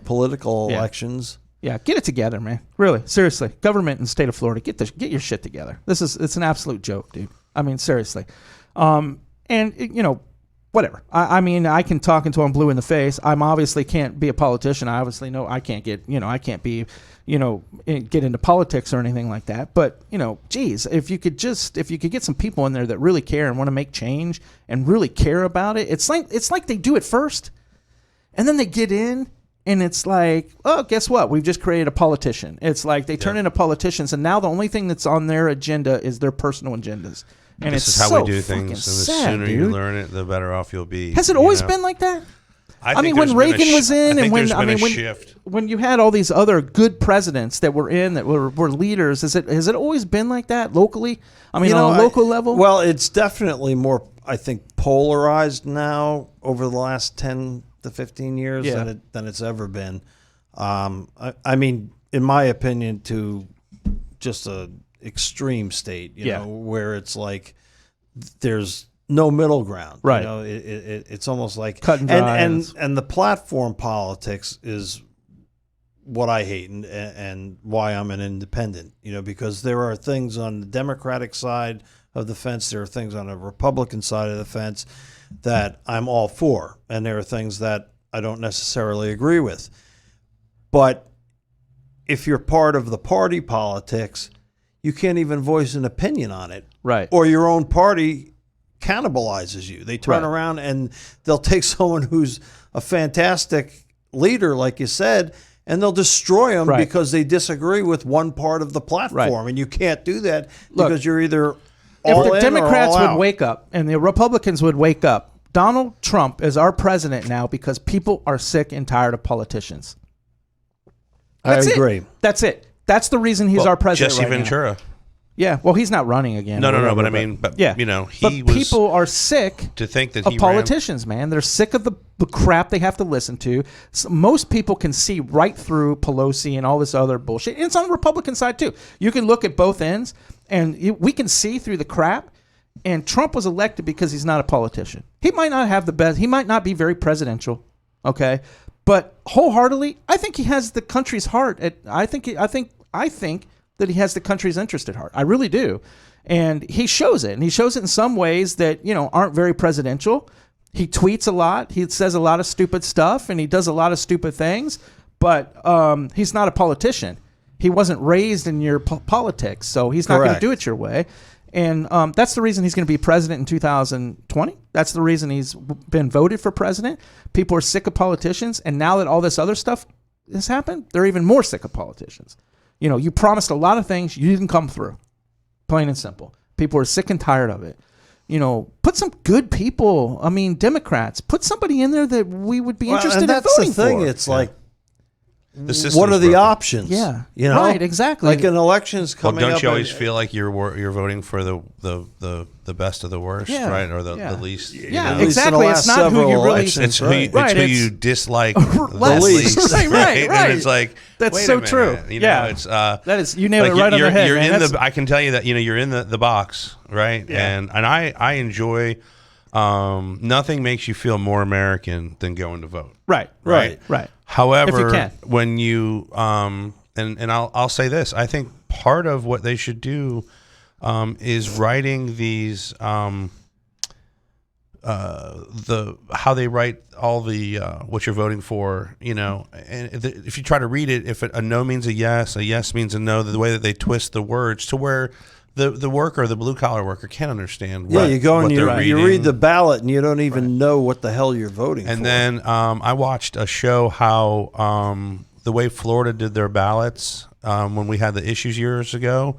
political elections. Yeah, get it together, man. Really, seriously. Government in the state of Florida, get your shit together. It's an absolute joke, dude. I mean, seriously. Whatever. I mean, I can talk until I'm blue in the face. I'm obviously can't be a politician. I obviously know I can't get into politics or anything like that. But, geez, if you could get some people in there that really care and want to make change and really care about it. It's like they do it first and then they get in and it's like, oh, guess what? We've just created a politician. It's like they turn into politicians and now the only thing that's on their agenda is their personal agendas. And this is how we do things, and the sooner you learn it, the better off you'll be. Has it always been like that? I mean, when Reagan was in, and when you had all these other good presidents that were in, that were leaders, has it always been like that locally? I mean, on a local level. Well, it's definitely more, I think, polarized now over the last 10 to 15 years than it's ever been. I mean, in my opinion, to just a extreme state, where it's like there's no middle ground, right? It's almost like cut and dry, and the platform politics is what I hate and why I'm an independent, because there are things on the Democratic side of the fence, there are things on the Republican side of the fence that I'm all for, and there are things that I don't necessarily agree with. But if you're part of the party politics, you can't even voice an opinion on it. Right. Or your own party cannibalizes you. They turn around and they'll take someone who's a fantastic leader, like you said, and they'll destroy them because they disagree with one part of the platform. Right. And you can't do that because you're either all if the in Democrats or all would out. wake up and the Republicans would wake up, Donald Trump is our president now because people are sick and tired of politicians. I agree. That's it. That's the reason he's our president. Jesse Ventura. Now. Yeah, well, he's not running again. No. But I mean, people are sick to think that of politicians, man. They're sick of the crap they have to listen to. So most people can see right through Pelosi and all this other bullshit. And it's on the Republican side, too. You can look at both ends, and we can see through the crap. And Trump was elected because he's not a politician. He might not have the best. He might not be very presidential, okay? But wholeheartedly, I think he has the country's heart. I think that he has the country's interest at heart. I really do. And he shows it. And he shows it in some ways that, aren't very presidential. He tweets a lot. He says a lot of stupid stuff. And he does a lot of stupid things. But he's not a politician. He wasn't raised in your politics. So he's not going to do it your way. And that's the reason he's going to be president in 2020. That's the reason he's been voted for president. People are sick of politicians. And now that all this other stuff has happened, they're even more sick of politicians. You promised a lot of things. You didn't come through. Plain and simple. People are sick and tired of it. Put some good people. I mean, Democrats. Put somebody in there that we would be interested in voting for. That's the thing. It's like, what are the options? Yeah. Right, exactly. Like an election's coming up. Don't you always feel like you're voting for the best of the worst, right? Or the least? Yeah, exactly. It's not who you really... It's who you dislike the least. Right. And it's like, that's so true. It's that is, you nailed it right on the head, man. I can tell you that you're in the box, right? Yeah. And I enjoy. Nothing makes you feel more American than going to vote. Right. However, if you can. When you and I'll say this, I think part of what they should do is writing these how they write all the what you're voting for, and if you try to read it, if a no means a yes means a no, the way that they twist the words to where the worker, the blue collar worker, can't understand. You go and you read the ballot and you don't even know what the hell you're voting for. And then I watched a show how the way Florida did their ballots when we had the issues years ago.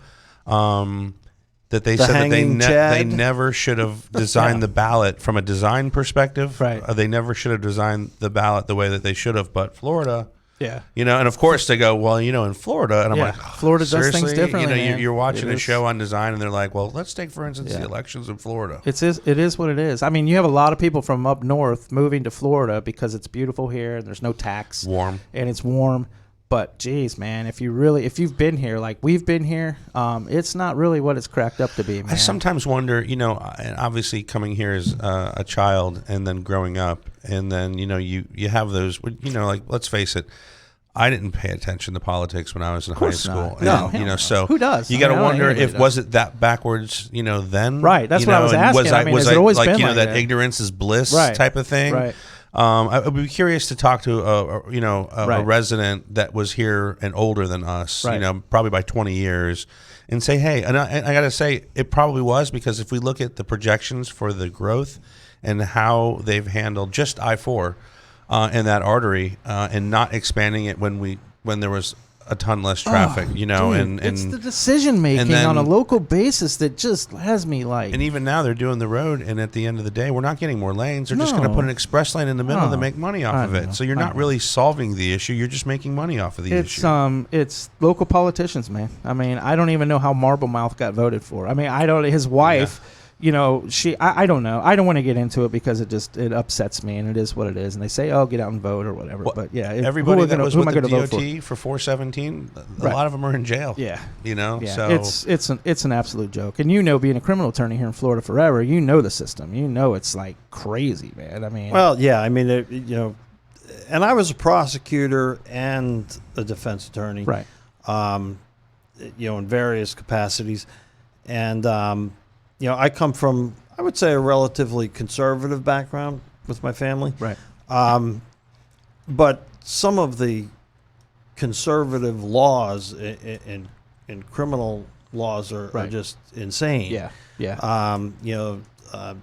that they The said that they hanging Chad. they never should have designed the ballot from a design perspective. Right. They never should have designed the ballot the way that they should have. But Florida, Yeah. you know, and of course they go, well, you know, in Florida, and I'm Yeah. like, Florida does things seriously? differently, You know, man. you're watching It a is. show on design, and they're like, well, let's take, for instance, Yeah. the elections in Florida. It is what it is. I mean, you have a lot of people from up north moving to Florida because it's beautiful here and there's no tax. Warm. And it's warm. But geez, man, if you've been here like we've been here, it's not really what it's cracked up to be, man. I sometimes wonder, you know, and obviously coming here as a child and then growing up, and then, you know, you have those, you know, like, let's face it, I didn't pay attention to politics when I was in high course school. not. No, And, hell you know, no. so Who does? You I got to mean, I don't wonder think anybody if does. was it that backwards, you know, then? Right, that's you what I know, was and asking. I mean, has it always like, been you know, like that that? ignorance is bliss Right. type of thing? Right. I would be curious to talk to a Right. resident that was here and older than us, Right. you know, probably by 20 years, and say, hey, and I got to say, it probably was, because if we look at the projections for the growth and how they've handled just I-4 and that artery and not expanding it when there was a ton less traffic, you know, Dude, and it's the decision making then- on a local basis that just has me like. and even now they're doing the road, and at the end of the day, we're not getting more lanes. They're just going to No. put an express lane in the middle No. to make money off I of know. it. So you're I not know. really solving the issue. You're just making money off of the issue. It's local politicians, man. I mean, I don't even know how Marblemouth got voted for. I mean, I don't. His wife, you know, I don't know. I don't want to get into it because it upsets me, and it is what it is. And they say, oh, get out and vote or whatever. Well, but yeah, Everybody that was who with am I the gonna vote for? DOT for 417, a Right. lot of them are in jail. Yeah. You know, Yeah, so it's an absolute joke. And you know, being a criminal attorney here in Florida forever, you know the system. You know it's like crazy, man. I mean, Well, yeah, I mean, you know, and I was a prosecutor and a defense attorney, right, you know, in various capacities. And, you know, I come from, I would say, a relatively conservative background with my family. right, But some of the conservative laws in criminal laws are Right. just insane. yeah, yeah, You know,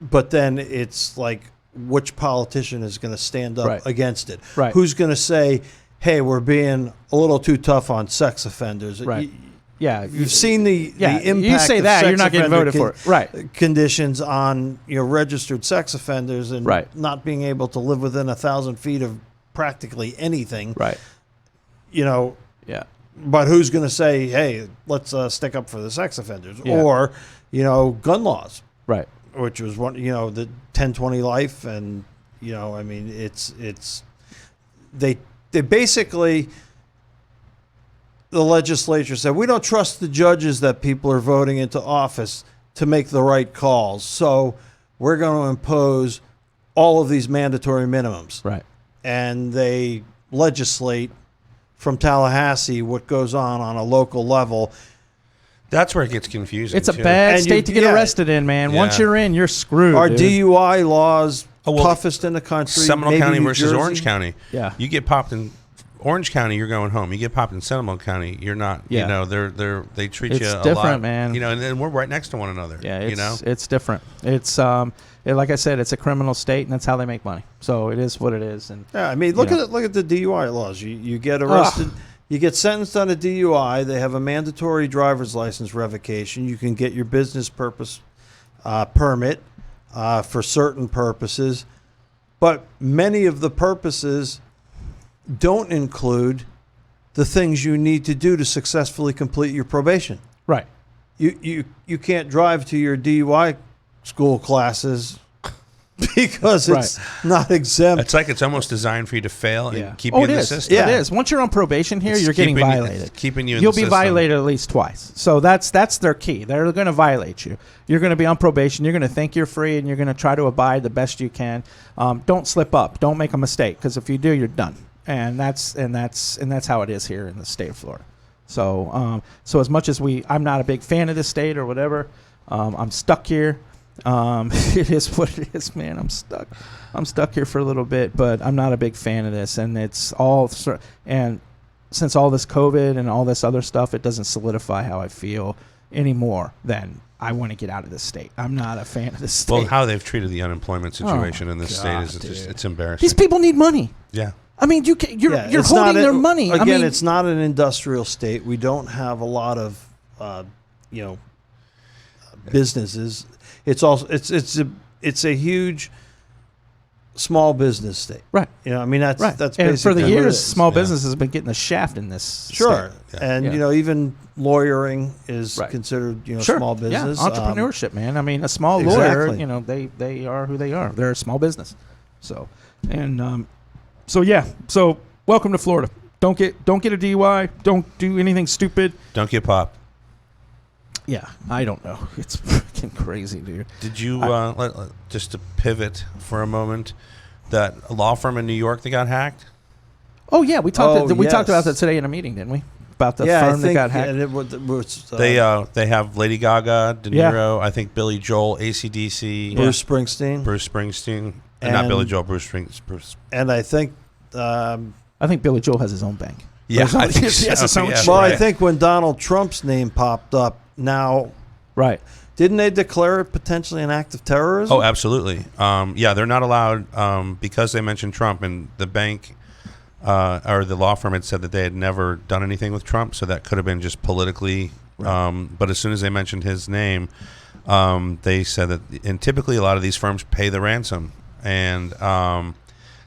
but then it's like, which politician is going to stand up Right. against it? Right. Who's going to say, hey, we're being a little too tough on sex offenders? Right. yeah. You've seen the impact you say of that sex you're not getting offender voted for it, right? conditions on, you know, registered sex offenders and Right. not being able to live within 1,000 feet of practically anything. Right, You know, yeah, but who's going to say, hey, let's stick up for the sex offenders? Yeah. Or, you know, gun laws, right, which was one, you know, the 10/20 life. And, you know, I mean, they basically, the legislature said, we don't trust the judges that people are voting into office to make the right calls. So we're going to impose all of these mandatory minimums. right. And they legislate from Tallahassee what goes on a local level. that's where it gets confusing. It's a too. bad And state to get yeah. arrested in, man. Once Yeah. you're in, you're screwed. Our dude. DUI laws, Oh, well, toughest in the country. Seminole maybe County New versus Jersey. Orange County. Yeah. You get popped in Orange County, you're going home. You get popped in Seminole County, you're not. Yeah. You know, they treat It's you a different, lot, man. You know, and we're right next to one another. Yeah, you know. it's different. It's like I said, it's a criminal state, and that's how they make money. So it is what it is. And Yeah, I mean, look You at know. it. Look at the DUI laws. You get arrested, you get sentenced on a DUI. They have a mandatory driver's license revocation. You can get your business purpose permit for certain purposes, but many of the purposes don't include the things you need to do to successfully complete your probation. right, You can't drive to your DUI school classes because it's not exempt. It's like it's almost designed for you to fail and yeah. keep Oh, you it in the is. system. Yeah. It is. Once you're on probation here, It's you're getting keeping you- violated. it's keeping you in You'll the be system. violated at least twice. So that's their key. They're going to violate you. You're going to be on probation. You're going to think you're free, and you're going to try to abide the best you can. Don't slip up. Don't make a mistake, because if you do, you're done. And that's how it is here in the state of Florida. So so as much as I'm not a big fan of this state or whatever, I'm stuck here. It is what it is, man. I'm stuck here for a little bit, but I'm not a big fan of this. And it's all, and since all this COVID and all this other stuff, it doesn't solidify how I feel anymore than I want to get out of this state. I'm not a fan of this state. Well, how they've treated the unemployment situation Oh, in this God, state is just dude. it's embarrassing. These people need money. Yeah. I mean, you're It's holding not their money. Again, I mean, it's not an industrial state. We don't have a lot of, businesses. It's also it's a huge small business state. Right. I mean that's Right. that's and basically for the what it years, is. small businesses have been getting the shaft in this. Sure. state. And Yeah. even lawyering is Right. considered Sure. small business. Yeah, entrepreneurship, man. I mean, a small lawyer, Exactly. they are who they are. They're a small business. So, and so welcome to Florida. Don't get a DUI. Don't do anything stupid. Don't get popped. Yeah, I don't know. It's freaking crazy, dude. Did you just to pivot for a moment? That law firm in New York that got hacked. Oh yeah, we talked. We talked yes. about that today in a meeting, didn't we? About the I firm that think, got hacked. and it was They have Lady Gaga, De Yeah. Niro, I think Billy Joel, AC/DC, Bruce Springsteen, Bruce Springsteen, not And- Billy Joel, Bruce. and I think. I think Billy Joel has his own bank. Yeah, I think so. he has his own Yeah. shit. Well, Right. I think when Donald Trump's name popped up, now Right. didn't they declare it potentially an act of terrorism? Oh, absolutely. They're not allowed because they mentioned Trump, and the bank or the law firm had said that they had never done anything with Trump, so that could have been just politically. But as soon as they mentioned his name, they said that, and typically a lot of these firms pay the ransom, and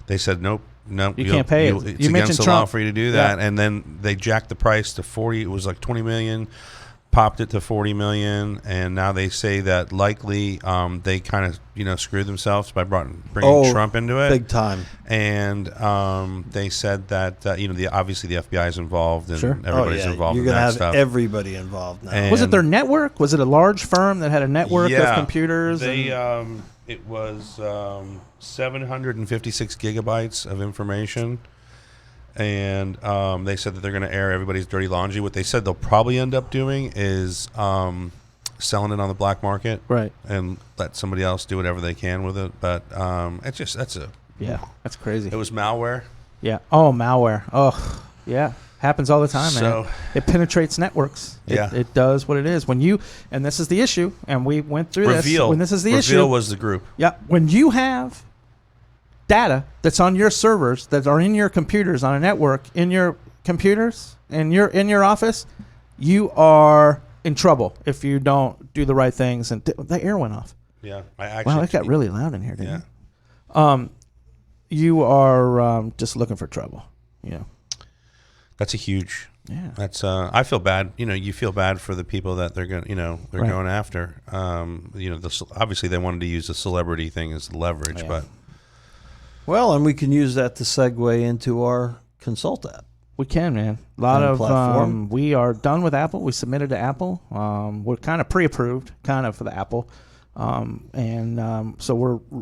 they said nope. No, You can't pay it. It's You against mentioned the Trump. law for you to do that, and then they jacked the price to 40. It was like 20 million, popped it to 40 million, and now they say that likely they kind of screwed themselves by bringing Trump into it, big time. and they said that obviously the FBI is involved and Sure. everybody's involved You're in gonna that have stuff. everybody involved now. And- Was it their network? Was it a large firm that had a network of computers? They it was 756 gigabytes of information, and they said that they're going to air everybody's dirty laundry. What they said they'll probably end up doing is selling it on the black market, Right. and let somebody else do whatever they can with it. But That's crazy. it was malware. Yeah. Oh, malware. Oh, yeah. Happens all the time, man. So- It penetrates networks. Yeah. It does what it is. And this is the issue, and we went through Reveal. this. When this is the Reveal issue. was the group. Yeah. When you have data that's on your servers that are in your computers on a network in your computers and you're in your office, you are in trouble if you don't do the right things. And the air went off. Yeah, I actually. Wow, it got really loud in here, didn't Yeah. it? You are just looking for trouble. That's a huge. Yeah. That's I feel bad. You feel bad for the people that they're going. They're Right. going after. Obviously they wanted to use the celebrity thing as leverage, Yeah. but Well, and we can use that to segue into our Consult app. We can, man. A lot On of platform. we are done with Apple. We submitted to Apple. We're kind of pre-approved, for the Apple, so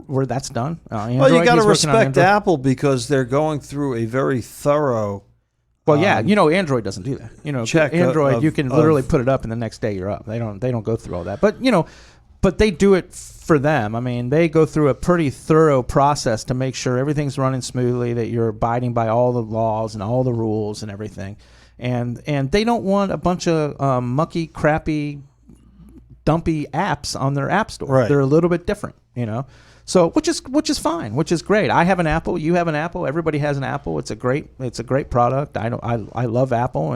we're that's done. Well, you Android, got to he's working on respect Android. Apple because they're going through a very thorough. Well, yeah, Android doesn't do that. check Android, of- you can of- literally put it up, and the next day you're up. They don't go through all that, but they do it for them. I mean, they go through a pretty thorough process to make sure everything's running smoothly, that you're abiding by all the laws and all the rules and everything, and they don't want a bunch of mucky, crappy, dumpy apps on their app store. Right. They're a little bit different, So which is fine, which is great. I have an Apple, you have an Apple, everybody has an Apple. It's a great product. I love Apple,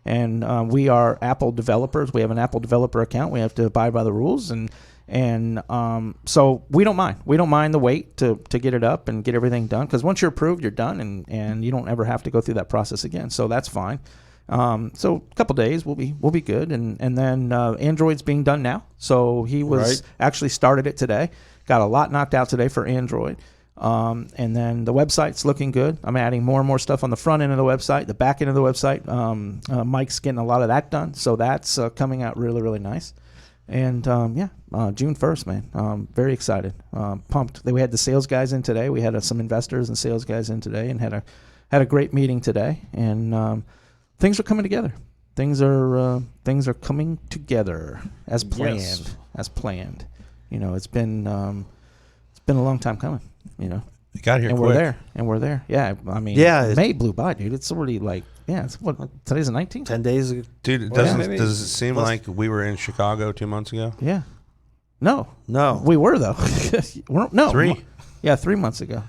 and we are Apple developers. We have an Apple developer account. We have to abide by the rules, and so we don't mind. We don't mind the wait to get it up and get everything done, because once you're approved, you're done, and you don't ever have to go through that process again. So that's fine. So a couple days we'll be good, and then Android's being done now. So he was actually started it today. Got a lot knocked out today for Android. And then the website's looking good. I'm adding more and more stuff on the front end of the website, the back end of the website. Mike's getting a lot of that done. So that's coming out really, really nice. And June 1st, man. Very excited. Pumped. We had the sales guys in today. We had some investors and sales guys in today, and had a great meeting today. And things are coming together. Things are coming together as planned. Yes. As planned. It's been a long time coming. it got here And quick. we're there. Yeah, I mean, Yeah, May blew by, dude. It's already it's what, today's the 19th? 10 days ago. Dude, it Well, doesn't maybe does it seem less- like we were in Chicago 2 months ago? Yeah. No, No. we were though. No, 3. Yeah, 3 months ago.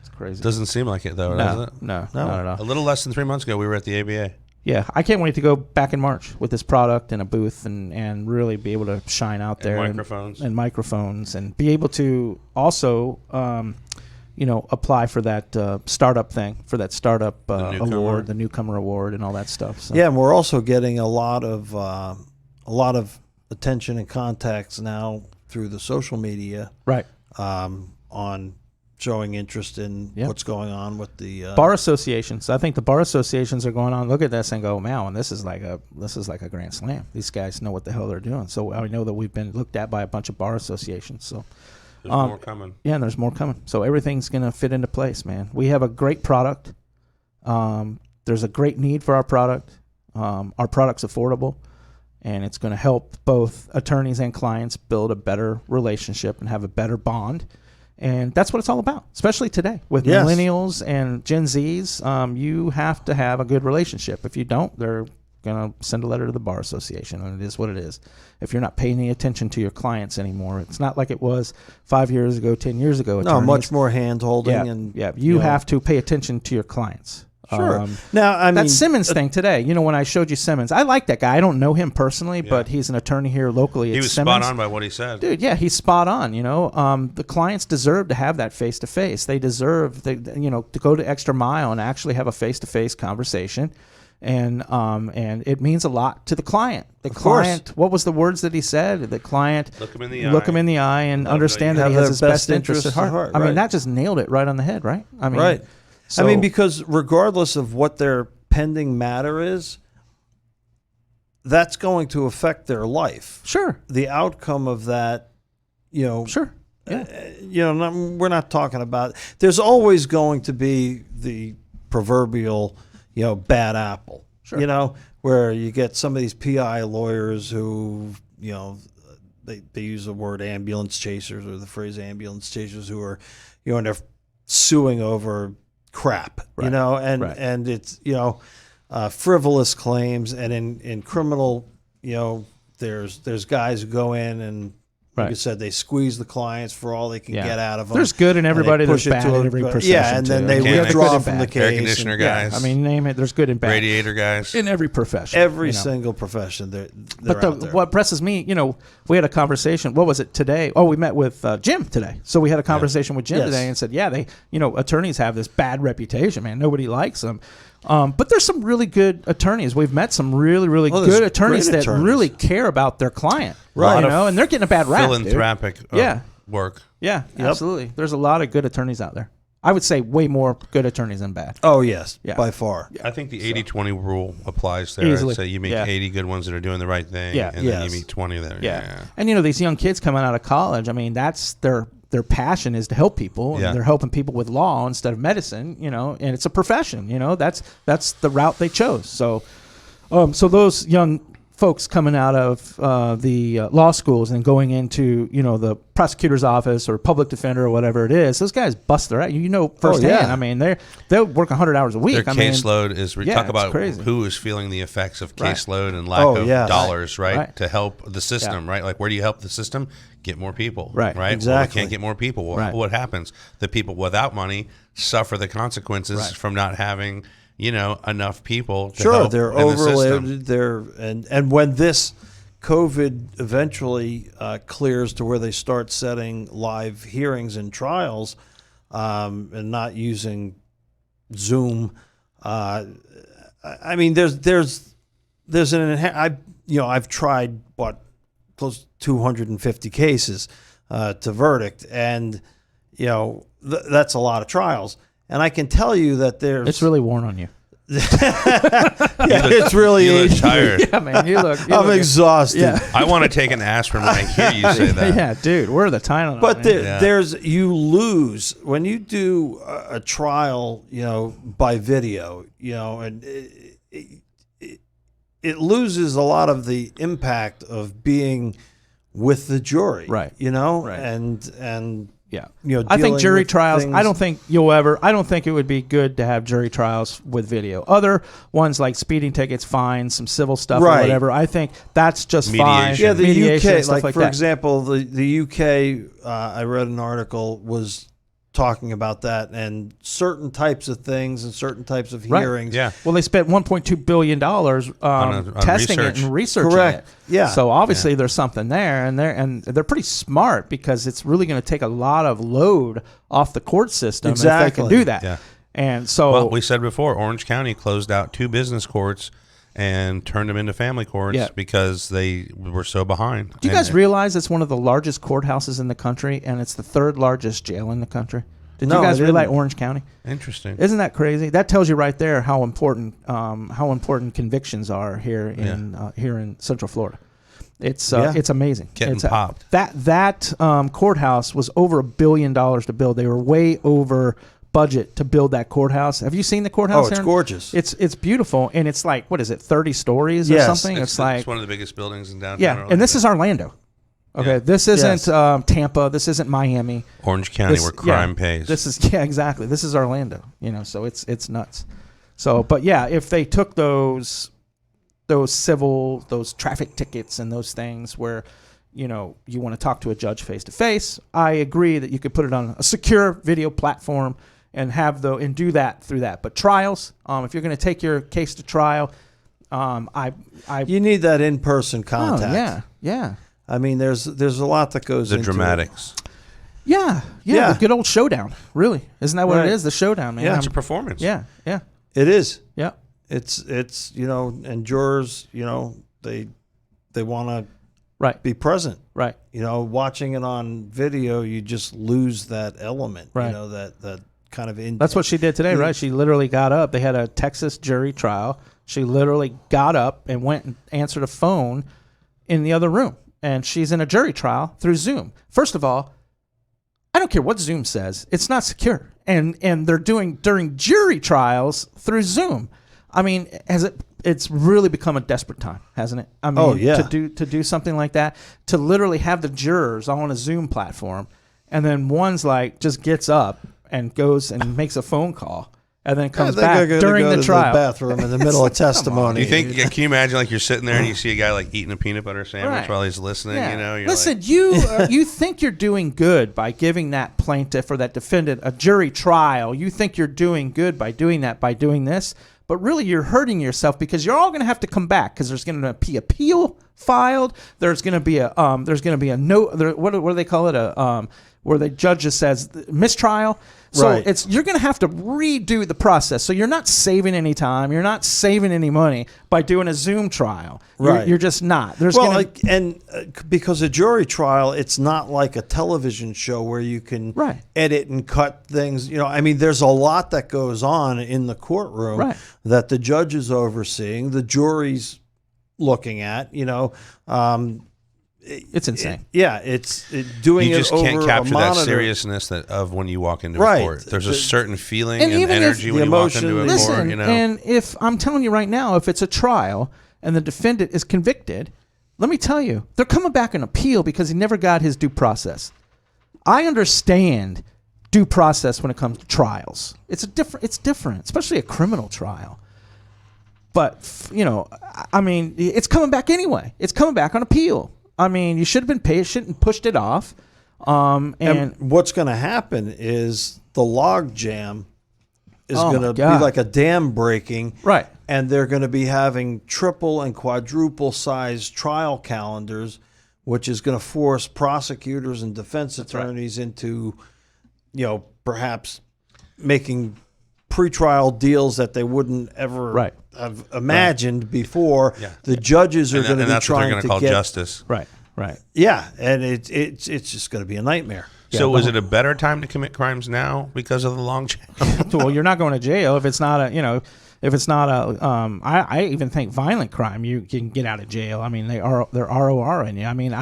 It's crazy. Doesn't seem like it though, does no, it? no, No. not at A all. little less than 3 months ago, we were at the ABA. Yeah, I can't wait to go back in March with this product and a booth and really be able to shine out there. And microphones and be able to also, apply for that startup thing, for that startup award, the newcomer award, and all that stuff. So. Yeah, and we're also getting a lot of attention and contacts now through the social media, right? On showing interest in what's going on with the bar associations. I think the bar associations are going on, look at this and go, man, this is like a grand slam. These guys know what the hell they're doing. So I know that we've been looked at by a bunch of bar associations. So there's more coming. Yeah, and there's more coming. So everything's going to fit into place, man. We have a great product. There's a great need for our product. Our product's affordable, and it's going to help both attorneys and clients build a better relationship and have a better bond. And that's what it's all about, especially today with millennials and Gen Zs. You have to have a good relationship. If you don't, they're going to send a letter to the Bar Association, and it is what it is. If you're not paying any attention to your clients anymore, it's not like it was 5 years ago, 10 years ago. No, much more hand-holding. You have to pay attention to your clients. Sure. Now, I mean, that Simmons thing today, when I showed you Simmons, I like that guy. I don't know him personally, but he's an attorney here locally. He was Simmons. spot on by what he said. Dude, yeah, he's spot on. The clients deserve to have that face-to-face. They deserve, to go the extra mile and actually have a face-to-face conversation. And it means a lot to the client. The client, what was the words that he said? The client, look him in the eye and understand that he has his best interest at heart. I mean, that just nailed it right on the head, right? I mean, right. So, because regardless of what their pending matter is, that's going to affect their life. Sure. The outcome of that, Sure. Yeah. We're not talking about. There's always going to be the proverbial, bad apple. Sure. Where you get some of these PI lawyers who, they use the word ambulance chasers or the phrase ambulance chasers who are, and they're suing over crap, right. and it's frivolous claims, and in criminal, there's guys who go in and like you said, they squeeze the clients for all they can get out of them. There's good in everybody, there's bad in every profession. Yeah, and then they withdraw from the case. Air conditioner guys. I mean, name it. There's good and bad. Radiator guys. In every profession. Every single profession. They're out there. What presses me, we had a conversation. What was it today? Oh, we met with Jim today. So we had a conversation with Jim today and said, they, attorneys have this bad reputation, man. Nobody likes them. But there's some really good attorneys. We've met some really, really good attorneys that really care about their client, right? And they're getting a bad rap. Philanthropic, work. Yeah, absolutely. There's a lot of good attorneys out there. I would say way more good attorneys than bad. Oh yes, by far. I think the 80-20 rule applies there. Easily. I'd say you meet 80 good ones that are doing the right thing, and then you meet 20 that are And these young kids coming out of college. I mean, that's their passion is to help people, and they're helping people with law instead of medicine, and it's a profession, that's the route they chose. So those young folks coming out of the law schools and going into, the prosecutor's office or public defender or whatever it is, those guys bust their ass, firsthand. I mean, they'll work 100 hours a week. Their caseload is, we talk about crazy. Who is feeling the effects of caseload and lack of dollars, right? To help the system, right? Like, where do you help the system? Get more people, right? Exactly. Well, we can't get more people. Well, what happens? The people without money suffer the consequences from not having, enough people to help they're overloaded. And when this COVID eventually clears to where they start setting live hearings and trials and not using Zoom, I mean, I've tried close to 250 cases to verdict, and that's a lot of trials. And I can tell you that it's really worn on you. It's really you look tired. Yeah, man, I'm exhausted. Yeah. I want to take an aspirin when I hear you say that. Yeah, dude, we're the Tylenol. But you lose when you do a trial, by video, and it loses a lot of the impact of being with the jury, right? And I think jury trials. I don't think it would be good to have jury trials with video. Other ones like speeding tickets, fines, some civil stuff or whatever. I think that's just fine. Yeah, the mediation, UK, stuff like for that. example, the UK. I read an article was talking about that and certain types of things and certain types of Right. hearings. Yeah. Well, they spent $1.2 billion On testing research. it and researching Correct. it. Yeah. So obviously there's something there, and they're pretty smart because it's really going to take a lot of load off the court system if they Exactly. can do that. Yeah. And so Well, we said before, Orange County closed out 2 business courts and turned them into family courts Yeah. because they were so behind. do you guys realize it's one of the largest courthouses in the country, and it's the 3rd largest jail in the country? Did No, you guys I realize didn't. Orange County? Interesting. Isn't that crazy? That tells you right there how important convictions are here in Central Florida. It's amazing. Getting It's popped. That courthouse was over $1 billion to build. They were way over budget to build that courthouse. Have you seen the courthouse? Oh, it's Aaron? gorgeous. It's beautiful, and it's like, what is it, 30 stories or Yes. something? It's like one of the biggest buildings in downtown. yeah, Orlando. and this is Orlando. Okay, Yeah. this isn't Yes. Tampa. This isn't Miami. Orange County, This- where crime yeah, pays. This is exactly. This is Orlando. So it's nuts. So, but yeah, if they took those traffic tickets and those things where, you want to talk to a judge face to face, I agree that you could put it on a secure video platform and do that through that. But trials, if you're going to take your case to trial, You need that in-person contact. yeah. I mean, there's a lot that goes the into dramatics. Yeah. Yeah. The good old showdown. Really, isn't that what Right. it is? The showdown, man. Yeah. It's a performance. Yeah. It is. Yeah. It's and jurors, they want to Right. be present. Right. Watching it on video, you just lose that element. Right. That kind of in. That's what she did today, right? She literally got up. They had a Texas jury trial. She literally got up and went and answered a phone in the other room. And she's in a jury trial through Zoom. First of all, I don't care what Zoom says. It's not secure. And they're doing during jury trials through Zoom. I mean, it's really become a desperate time, hasn't it? I mean, Oh, yeah. to do something like that, to literally have the jurors on a Zoom platform, and then one's like just gets up and goes and makes a phone call, and then comes I think I back gotta during go the to trial. the bathroom in the middle of testimony. Do you think? Can you imagine like you're sitting there and you see a guy like eating a peanut butter sandwich Right. while he's listening? Yeah. You're Listen, like, you think you're doing good by giving that plaintiff or that defendant a jury trial. You think you're doing good by doing that, by doing this, but really you're hurting yourself because you're all going to have to come back because there's going to be appeal filed. There's going to be a note. What do they call it? Where the judge just says mistrial. So Right. you're going to have to redo the process. So you're not saving any time. You're not saving any money by doing a Zoom trial. Right. You're just not. There's Well, gonna, because a jury trial, it's not like a television show where you can Right. edit and cut things. I mean, there's a lot that goes on in the courtroom Right. that the judge is overseeing, the jury's looking at. it's insane. It's doing you just it over can't capture a that monitor. seriousness of when you walk into Right. a court. There's a The- certain feeling And and, even if energy the when you walk emotion- into a Listen, court. and if I'm telling you right now, if it's a trial and the defendant is convicted, let me tell you, they're coming back and appeal because he never got his due process. I understand due process when it comes to trials. It's different, especially a criminal trial. But I mean, it's coming back anyway. It's coming back on appeal. I mean, you should have been patient and pushed it off. And what's going to happen is the log jam is Oh, going my to be God. like a dam breaking. Right. And they're going to be having triple and quadruple sized trial calendars, which is going to force prosecutors and defense attorneys into, perhaps making pretrial deals that they wouldn't ever Right. have imagined before. Yeah. The judges are and going to be that's what they're trying going to to call get justice. Right. Yeah, and it's just going to be a nightmare. So is it a better time to commit crimes now because of the long jam? Well, you're not going to jail if it's not I even think violent crime you can get out of jail. I mean, they're ROR in you. I mean,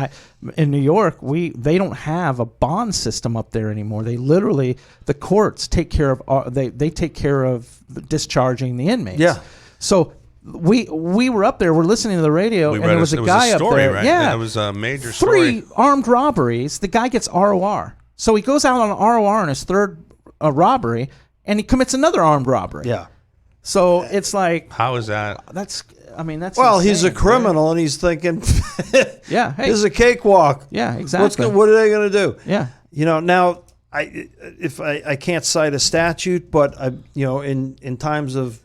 in New York they don't have a bond system up there anymore. They literally, the courts take care of they take care of discharging the inmates. Yeah. So we were up there. We're listening to the radio, and there was a guy up there. Right? Yeah, It was a major 3 story. armed robberies. The guy gets ROR. So he goes out on ROR in his third robbery, and he commits another armed robbery. Yeah. So it's like How is that? that's Well, he's a insane, criminal, and he's thinking, Yeah, hey. this is a cakewalk. Yeah, exactly. What are they going to do? Yeah. Now I can't cite a statute, but in times of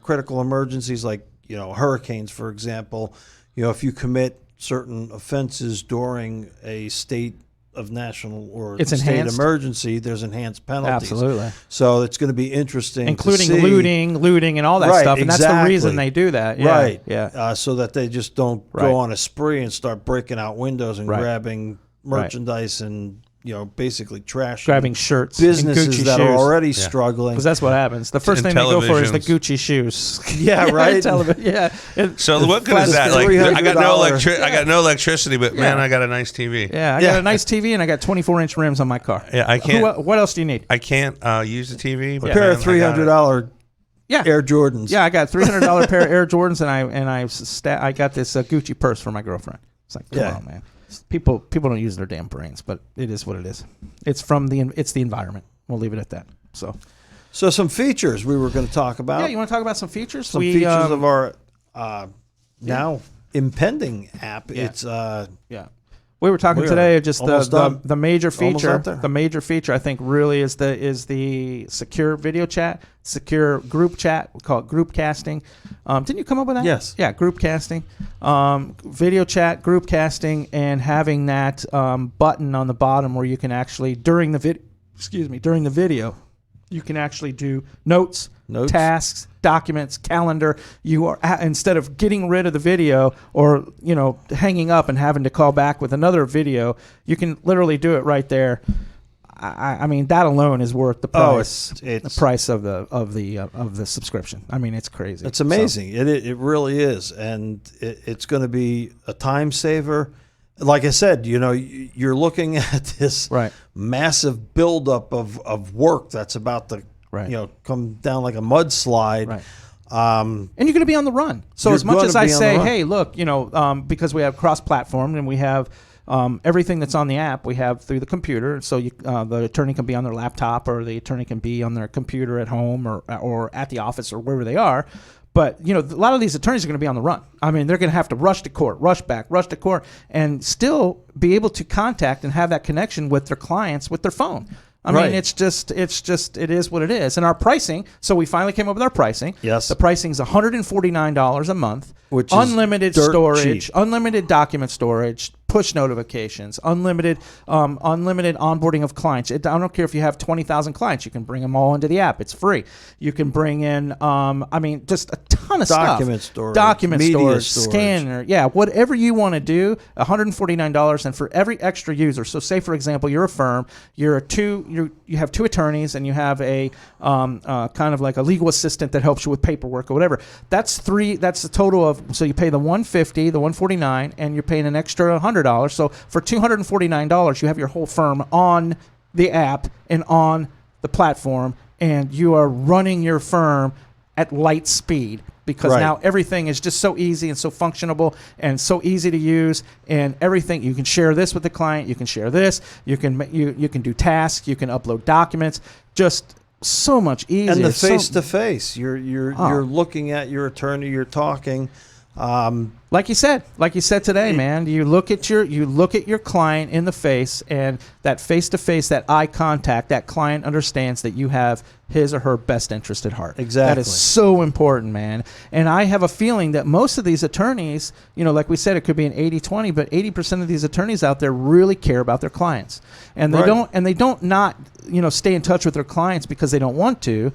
critical emergencies like hurricanes, for example, if you commit certain offenses during a state of national or It's state enhanced. emergency, there's enhanced penalties. Absolutely. So it's going to be interesting, Including to see, looting, and all that Right, stuff. And that's the reason exactly. they do that. Yeah, right? Yeah. So that they just don't Right. go on a spree and start breaking out windows and Right. grabbing merchandise and basically trashing Grabbing shirts, businesses and Gucci that shoes. are already struggling. Because that's what happens. The first And thing they go for is the televisions. Gucci shoes. Yeah, right. Yeah. So what good flat is as that? Like, I got no $300. I got no electricity, but man, Yeah. I got a nice TV. Yeah, I got a nice TV and I got 24-inch rims on my car. Yeah, I can't. What else do you need? I can't use the TV. But A pair man, of $300 Yeah. Air Jordans. Yeah, I got $300 pair of Air Jordans, and I got this Gucci purse for my girlfriend. It's like, come Yeah. on, man. People don't use their damn brains, but it is what it is. It's the environment. We'll leave it at that. So So some features we were going to talk about. yeah, you want to talk about some features? some features of our now impending app. Yeah. It's yeah. We were talking We are today just almost done. the major Almost feature. out there. The major feature I think really is the secure video chat, secure group chat. We call it group casting. Didn't you come up with that? Yes. Yeah, group casting, video chat, group casting, and having that button on the bottom where you can actually during the video, you can actually do notes, tasks, documents, calendar. You are instead of getting rid of the video or hanging up and having to call back with another video, you can literally do it right there. I mean that alone is worth the price. it's the price of the subscription. I mean it's crazy. It's amazing. It really is, and it's going to be a time saver. Like I said, you're looking at this Right. massive buildup of work that's about to Right. come down like a mudslide. Right. And you're going to be on the run. So You're as much gonna as I be on the say, run. hey, look, because we have cross-platform and we have everything that's on the app, we have through the computer. So the attorney can be on their laptop, or the attorney can be on their computer at home or at the office or wherever they are. But a lot of these attorneys are going to be on the run. I mean, they're going to have to rush to court, rush back, rush to court, and still be able to contact and have that connection with their clients with their phone. I Right. mean, it is what it is. And our pricing, so we finally came up with our pricing. Yes. The pricing is $149 a month. Which is unlimited dirt storage, cheap. unlimited document storage, push notifications, unlimited onboarding of clients. I don't care if you have 20,000 clients. You can bring them all into the app. It's free. You can bring in, just a ton of Document stuff. storage, Document media storage, storage. scanner. Yeah, whatever you want to do, $149. And for every extra user, so say, for example, you're a firm, you have two attorneys, and you have a kind of like a legal assistant that helps you with paperwork or whatever. That's the total of, so you pay the $150, the $149, and you're paying an extra $100. So for $249, you have your whole firm on the app and on the platform, and you are running your firm at light speed, because Right. now everything is just so easy and so functionable and so easy to use, and everything you can share this with the client, you can share this, you can do tasks, you can upload documents, just so much easier. And the So- face to face, you're looking at your attorney, you're talking. Like you said today, man, you look at your client in the face, and that face to face, that eye contact, that client understands that you have his or her best interest at heart. Exactly. That is so important, man. And I have a feeling that most of these attorneys, like we said, it could be an 80-20, but 80% of these attorneys out there really care about their clients. And they Right. don't not stay in touch with their clients because they don't want to.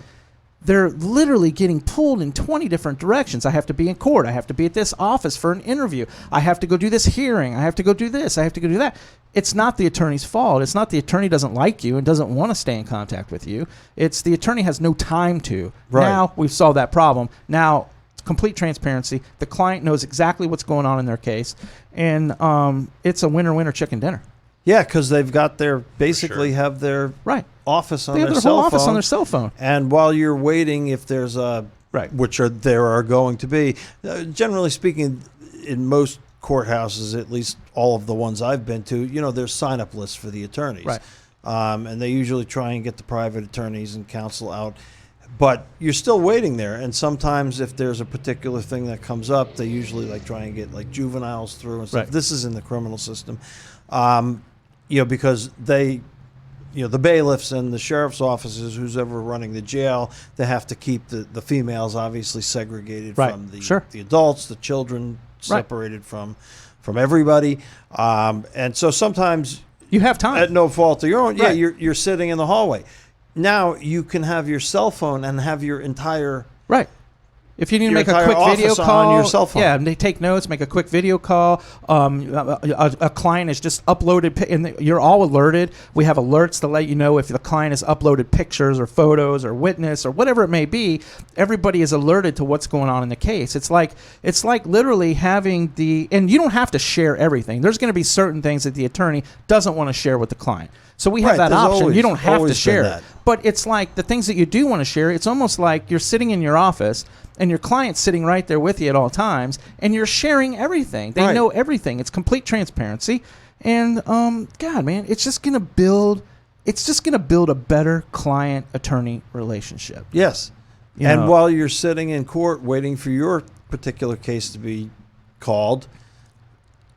They're literally getting pulled in 20 different directions. I have to be in court. I have to be at this office for an interview. I have to go do this hearing. I have to go do this. I have to go do that. It's not the attorney's fault. It's not the attorney doesn't like you and doesn't want to stay in contact with you. It's the attorney has no time to. Right. Now we've solved that problem. Now, complete transparency. The client knows exactly what's going on in their case. And it's a winner-winner chicken dinner. Yeah, because they've got basically have their Right. office on They have their their cell whole office phone. on their cell phone. And while you're waiting, if there's Right. there are going to be, generally speaking, in most courthouses, at least all of the ones I've been to, there's sign-up lists for the attorneys. Right. And they usually try and get the private attorneys and counsel out. But you're still waiting there. And sometimes if there's a particular thing that comes up, they usually try and get juveniles through and stuff. Right. This is in the criminal system. Because the bailiffs and the sheriff's offices, who's ever running the jail, they have to keep the females obviously segregated Right. from Sure. the adults, the children Right. separated from everybody. And so sometimes You have time. at no fault of your own, Right. you're sitting in the hallway. Now you can have your cell phone and have your entire Right. If you need to your make a entire quick video office on call, your cell phone. yeah, and they take notes, make a quick video call. A client has just uploaded, and you're all alerted. We have alerts to let you know if the client has uploaded pictures or photos or witness or whatever it may be. Everybody is alerted to what's going on in the case. It's like literally having and you don't have to share everything. There's going to be certain things that the attorney doesn't want to share with the client. So we have Right, that there's option. You always- don't have to always been share it. that. But it's like the things that you do want to share, it's almost like you're sitting in your office and your client's sitting right there with you at all times, and you're sharing everything. They Right. know everything. It's complete transparency. And God, man, it's just gonna build a better client attorney relationship. Yes. You And know. while you're sitting in court waiting for your particular case to be called,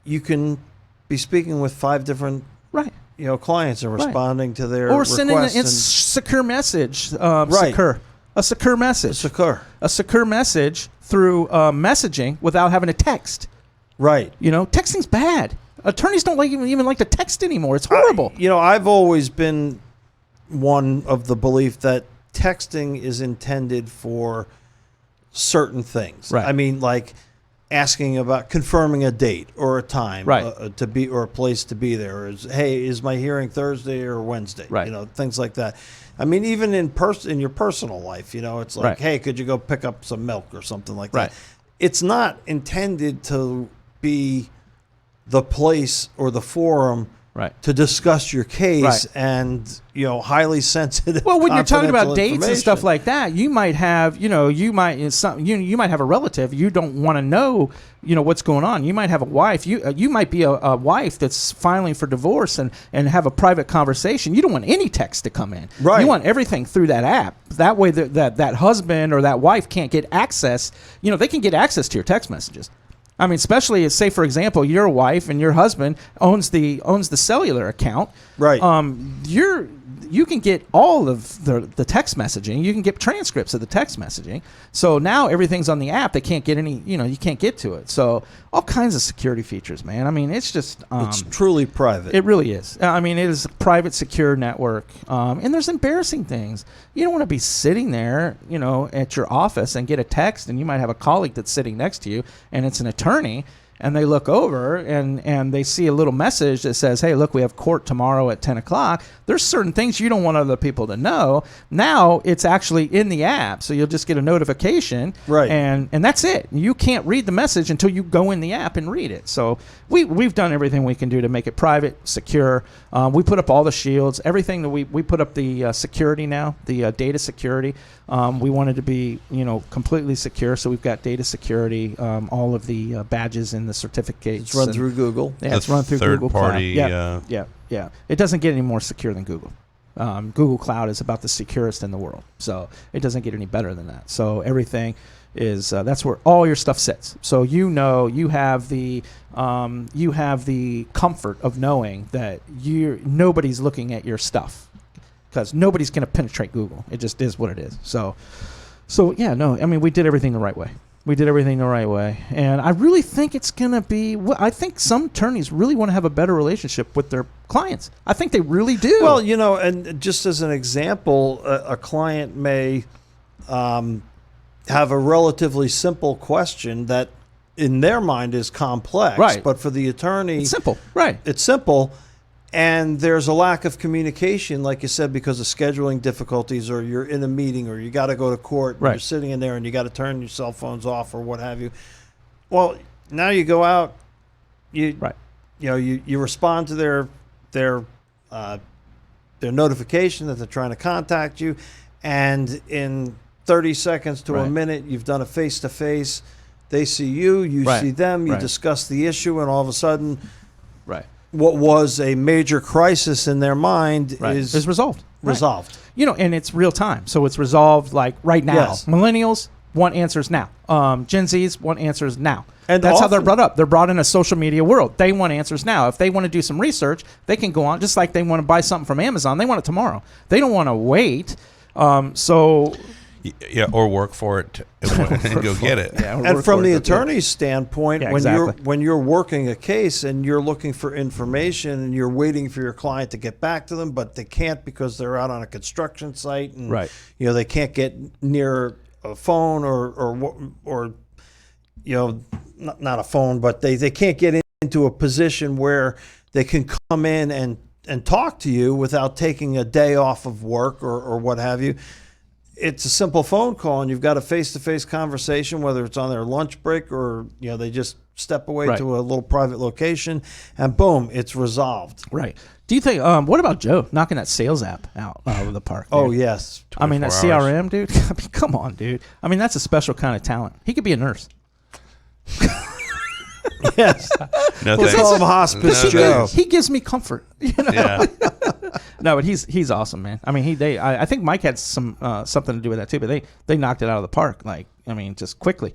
you can be speaking with 5 different Right. clients and Right. responding to their Or sending a requests secure message. Right. A secure message. A secure message through messaging without having to text. Right. Texting's bad. Attorneys don't even like to text anymore. It's horrible. I've always been one of the belief that texting is intended for certain things. Right. I mean, like asking about confirming a date or a time Right. to be or a place to be there. Or is my hearing Thursday or Wednesday? Right. Things like that. I mean, even in your personal life, it's like, Right. hey, could you go pick up some milk or something like Right. that? It's not intended to be the place or the forum Right. to discuss your case Right. and highly sensitive. Well, when you're talking about confidential dates and stuff information. like that, you might have, you might have a relative you don't want to know, what's going on. You might have a wife. You might be a wife that's filing for divorce and have a private conversation. You don't want any text to come in. Right. You want everything through that app. That way, that husband or that wife can't get access. They can get access to your text messages. I mean, especially say, for example, your wife and your husband owns the cellular account. Right. You can get all of the text messaging. You can get transcripts of the text messaging. So now everything's on the app. They can't get any. You can't get to it. So all kinds of security features, man. I mean, it's just it's truly private. it really is. I mean, it is a private, secure network. And there's embarrassing things. You don't want to be sitting there, at your office and get a text, and you might have a colleague that's sitting next to you, and it's an attorney, and they look over and they see a little message that says, hey, look, we have court tomorrow at 10 o'clock. There's certain things you don't want other people to know. Now it's actually in the app, so you'll just get a notification. Right. And that's it. You can't read the message until you go in the app and read it. So we've done everything we can do to make it private, secure. We put up all the shields, everything that we put up the security now, the data security. We wanted to be, completely secure. So we've got data security, all of the badges and the certificates. It's run and- through Google. Yeah, it's run through third Google party, Cloud. Yeah. It doesn't get any more secure than Google. Google Cloud is about the securest in the world, so it doesn't get any better than that. So everything is that's where all your stuff sits. So you have the comfort of knowing that nobody's looking at your stuff, because nobody's going to penetrate Google. It just is what it is. So yeah, no, I mean, we did everything the right way. And I really think it's going to be, I think some attorneys really want to have a better relationship with their clients. I think they really do. Well, and just as an example, a client may have a relatively simple question that in their mind is complex, Right. but for the attorney, it's simple. Right. it's simple. And there's a lack of communication, like you said, because of scheduling difficulties, or you're in a meeting, or you got to go to court, and Right. you're sitting in there and you got to turn your cell phones off or what have you. Well, now you go out, you respond to their notification that they're trying to contact you, and in 30 seconds to a Right. minute, you've done a face-to-face. They see you Right. see them, you Right. discuss the issue, and all of a sudden, Right. what was a major crisis in their mind Right. is resolved. Right. resolved. And it's real time. So it's resolved like right now. Yes. Millennials, want answers now. Gen Zs want answers now. And that's how they're often- brought up. They're brought in a social media world. They want answers now. If they want to do some research, they can go on. Just like they want to buy something from Amazon, they want it tomorrow. They don't want to wait. So Yeah, or work for it and go get it. yeah, And from the attorney's standpoint, Yeah, when exactly. you're working a case and you're looking for information and you're waiting for your client to get back to them, but they can't because they're out on a construction site and Right. they can't get near a phone or not a phone, but they can't get into a position where they can come in and talk to you without taking a day off of work or what have you. It's a simple phone call, and you've got a face-to-face conversation, whether it's on their lunch break or they just step away Right. to a little private location, and boom, it's resolved. Right. Do you think? What about Joe knocking that sales app out of the park? Oh dude? yes, I mean that 24 hours. CRM, dude. I mean, come on, dude. I mean that's a special kind of talent. He could be a nurse. yes. No We'll thanks. call him Hospice No, Joe. thanks. He gives me comfort. Yeah. No, but he's awesome, man. I mean, I think Mike had some something to do with that too. But they knocked it out of the park. Like, I mean, just quickly.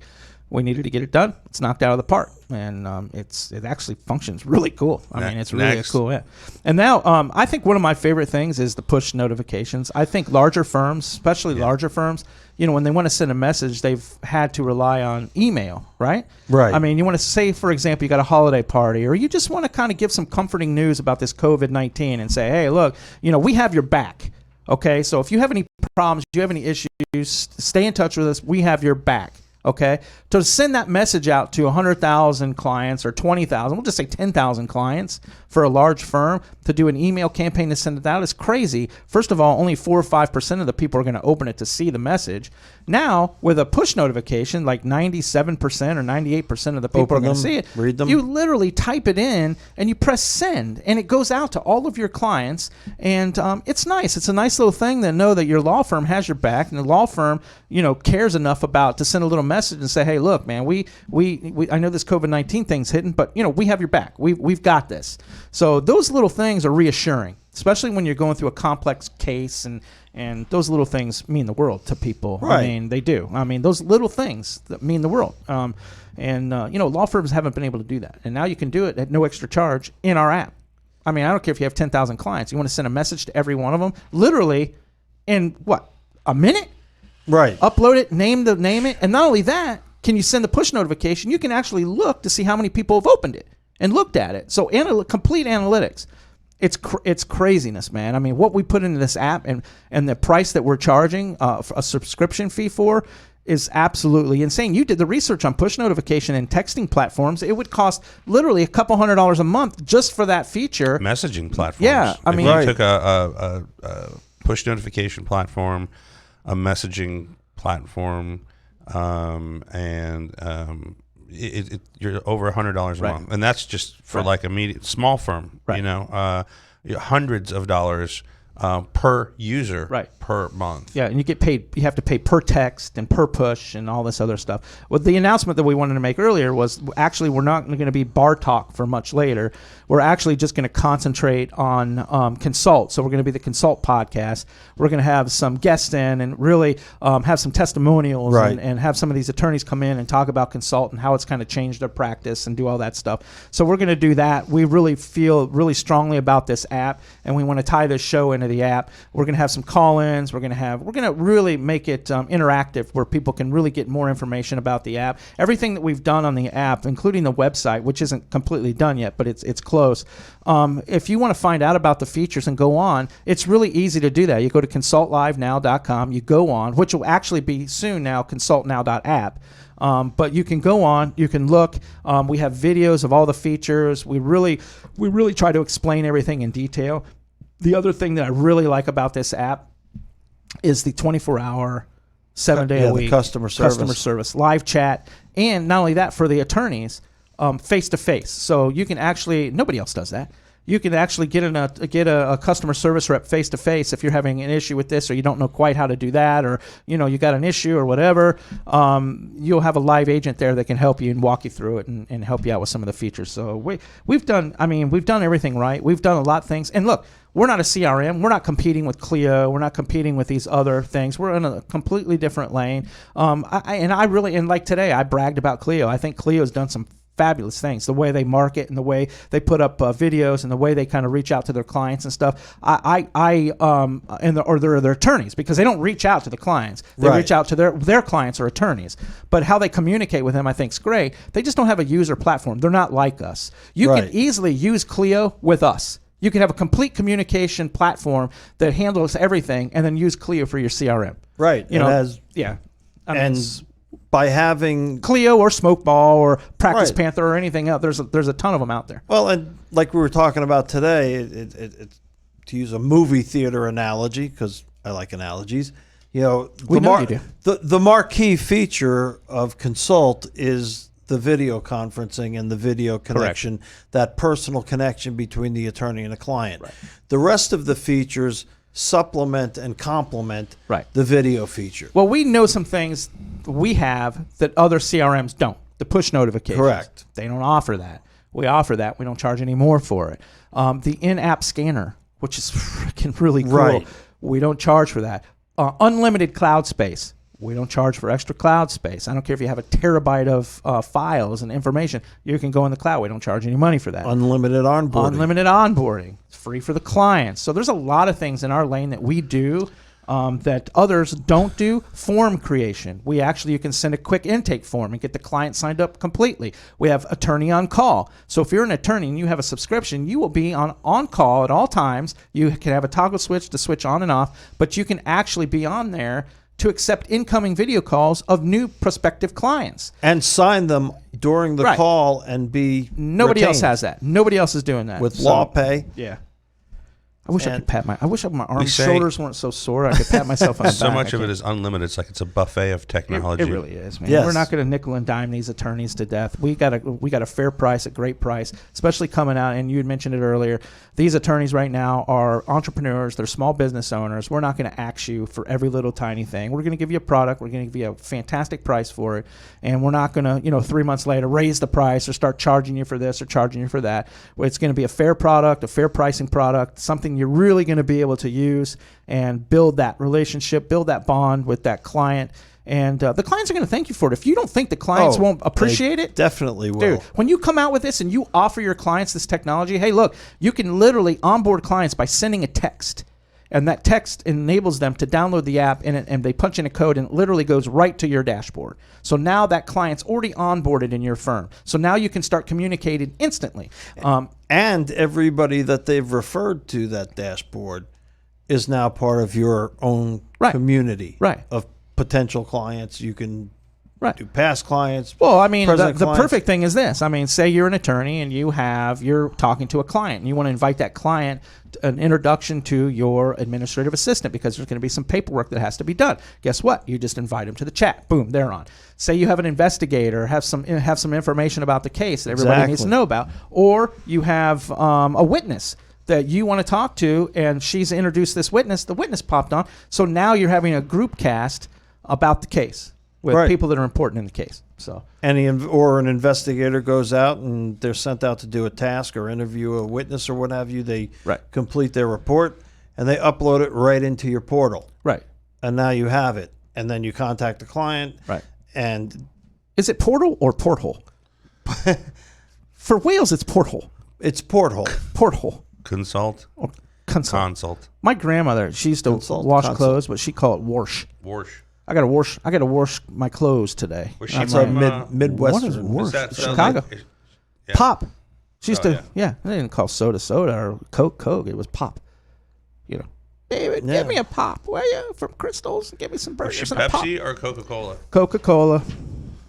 We needed to get it done. It's knocked out of the park, and it actually functions really cool. I mean, it's really Next. a cool app. And now, I think one of my favorite things is the push notifications. I think larger firms, especially larger firms, when they want to send a message, they've had to rely on email, right? Right. I mean, you want to say, for example, you got a holiday party, or you just want to kind of give some comforting news about this COVID-19 and say, hey, look, we have your back. Okay, so if you have any problems, you have any issues, stay in touch with us. We have your back. Okay, to send that message out to 100,000 clients or 20,000, we'll just say 10,000 clients for a large firm to do an email campaign to send it out is crazy. First of all, only 4 or 5% of the people are going to open it to see the message. Now, with a push notification, like 97% or 98% of the people Open are going to them, see it. read them. You literally type it in and you press send, and it goes out to all of your clients. And it's nice. It's a nice little thing to know that your law firm has your back, and the law firm, cares enough about to send a little message and say, hey, look, man, we I know this COVID-19 thing's hitting, but we have your back. We've got this. So those little things are reassuring, especially when you're going through a complex case, and those little things mean the world to people. Right. I mean, they do. I mean, those little things that mean the world. Law firms haven't been able to do that, and now you can do it at no extra charge in our app. I mean, I don't care if you have 10,000 clients. You want to send a message to every one of them, literally in a minute? Right. Upload it, name it, and not only that, can you send the push notification? You can actually look to see how many people have opened it and looked at it. So complete analytics. It's craziness, man. I mean, what we put into this app and the price that we're charging a subscription fee for is absolutely insane. You did the research on push notification and texting platforms. It would cost literally a couple $100 a month just for that feature. Messaging platforms. Yeah, I If mean- you Right. took a push notification platform, a messaging platform, you're over $100 a Right. month, and that's just for Right. like a small firm. Right. Hundreds of dollars per user Right. per month. Yeah, and you get paid. You have to pay per text and per push and all this other stuff. Well, the announcement that we wanted to make earlier was actually we're not going to be bar talk for much later. We're actually just going to concentrate on consult. So we're going to be the consult podcast. We're going to have some guests in and really have some testimonials Right. and have some of these attorneys come in and talk about consult and how it's kind of changed their practice and do all that stuff. So we're going to do that. We really feel really strongly about this app, and we want to tie this show into the app. We're going to have some call-ins. We're going to really make it interactive where people can really get more information about the app. Everything that we've done on the app, including the website, which isn't completely done yet, but it's close. If you want to find out about the features and go on, it's really easy to do that. You go to consultlivenow.com, you go on, which will actually be soon now, consultnow.app. But you can go on, you can look. We have videos of all the features. We really try to explain everything in detail. The other thing that I really like about this app is the 24-hour, 7-day a the week customer service. live chat, and not only that, for the attorneys, face-to-face. So you can actually, nobody else does that. You can actually get a customer service rep face to face if you're having an issue with this, or you don't know quite how to do that, or you got an issue or whatever. You'll have a live agent there that can help you and walk you through it and help you out with some of the features. So we've done everything right. We've done a lot of things. And look, we're not a CRM. We're not competing with Clio. We're not competing with these other things. We're in a completely different lane. Like today, I bragged about Clio. I think Clio's done some fabulous things. The way they market and the way they put up videos and the way they kind of reach out to their clients and stuff. They're their attorneys, because they don't reach out to the clients. They reach out to their clients or attorneys. But how they communicate with them, I think, is great. They just don't have a user platform. They're not like us. You can easily use Clio with us. You can have a complete communication platform that handles everything, and then use Clio for your CRM. Right. By having Clio or Smokeball or Practice Panther or anything else, there's a ton of them out there. Well, and like we were talking about today, it to use a movie theater analogy, because I like analogies. The marquee feature of Consult is the video conferencing and the video connection, that personal connection between the attorney and the client. Right. The rest of the features supplement and complement the video feature. Well, we know some things we have that other CRMs don't. The push notifications. Correct. They don't offer that. We offer that. We don't charge any more for it. The in-app scanner, which is freaking really cool. Right. We don't charge for that. Unlimited cloud space. We don't charge for extra cloud space. I don't care if you have a terabyte of files and information. You can go in the cloud. We don't charge any money for that. Unlimited onboarding. Unlimited onboarding. It's free for the clients. So there's a lot of things in our lane that we do that others don't do. Form creation. You can send a quick intake form and get the client signed up completely. We have attorney on call. So if you're an attorney and you have a subscription, you will be on call at all times. You can have a toggle switch to switch on and off, but you can actually be on there to accept incoming video calls of new prospective clients. And sign them during the call and be Nobody retained. else has that. Nobody else is doing that. With law pay. Yeah. I wish I could my arms, shoulders weren't so sore. I could pat myself on the back. So much of it is unlimited. It's like it's a buffet of technology. It really is, man. Yes. We're not going to nickel and dime these attorneys to death. We got a fair price, a great price, especially coming out. And you had mentioned it earlier. These attorneys right now are entrepreneurs. They're small business owners. We're not going to axe you for every little tiny thing. We're going to give you a product. We're going to give you a fantastic price for it. And we're not going to, 3 months later, raise the price or start charging you for this or charging you for that. It's going to be a fair product, a fair pricing product, something you're really going to be able to use and build that relationship, build that bond with that client. And the clients are going to thank you for it. If you don't think the clients won't appreciate it, definitely will. Dude, when you come out with this and you offer your clients this technology, hey, look, you can literally onboard clients by sending a text. And that text enables them to download the app, and they punch in a code, and it literally goes right to your dashboard. So now that client's already onboarded in your firm. So now you can start communicating instantly. And everybody that they've referred to that dashboard is now part of your own community of potential clients. You can do past clients. Well, I mean, the clients. perfect thing is this. I mean, say you're an attorney and you're talking to a client and you want to invite that client an introduction to your administrative assistant because there's going to be some paperwork that has to be done. Guess what? You just invite them to the chat. Boom, they're on. Say you have an investigator, have some information about the case that everybody needs to know about, or you have a witness that you want to talk to, and she's introduced this witness. The witness popped on, so now you're having a group cast about the case with people that are important in the case. So an investigator goes out and they're sent out to do a task or interview a witness or what have you. They complete their report and they upload it right into your portal. Right. And now you have it. And then you contact the client. Right. And is it portal or porthole? For Wales, it's porthole. It's porthole. Porthole. Consult. Or consult. My grandmother, she used to wash clothes, but she called it wash. Wash. I gotta wash my clothes today. Was she That's from Midwestern. What is wash? that Chicago. like- yeah. Pop. She used to. Yeah. They didn't call soda or Coke. It was pop. David, give me a pop, will you? From Crystal's, give me some Was she burgers and a pop. Pepsi or Coca-Cola? Coca-Cola.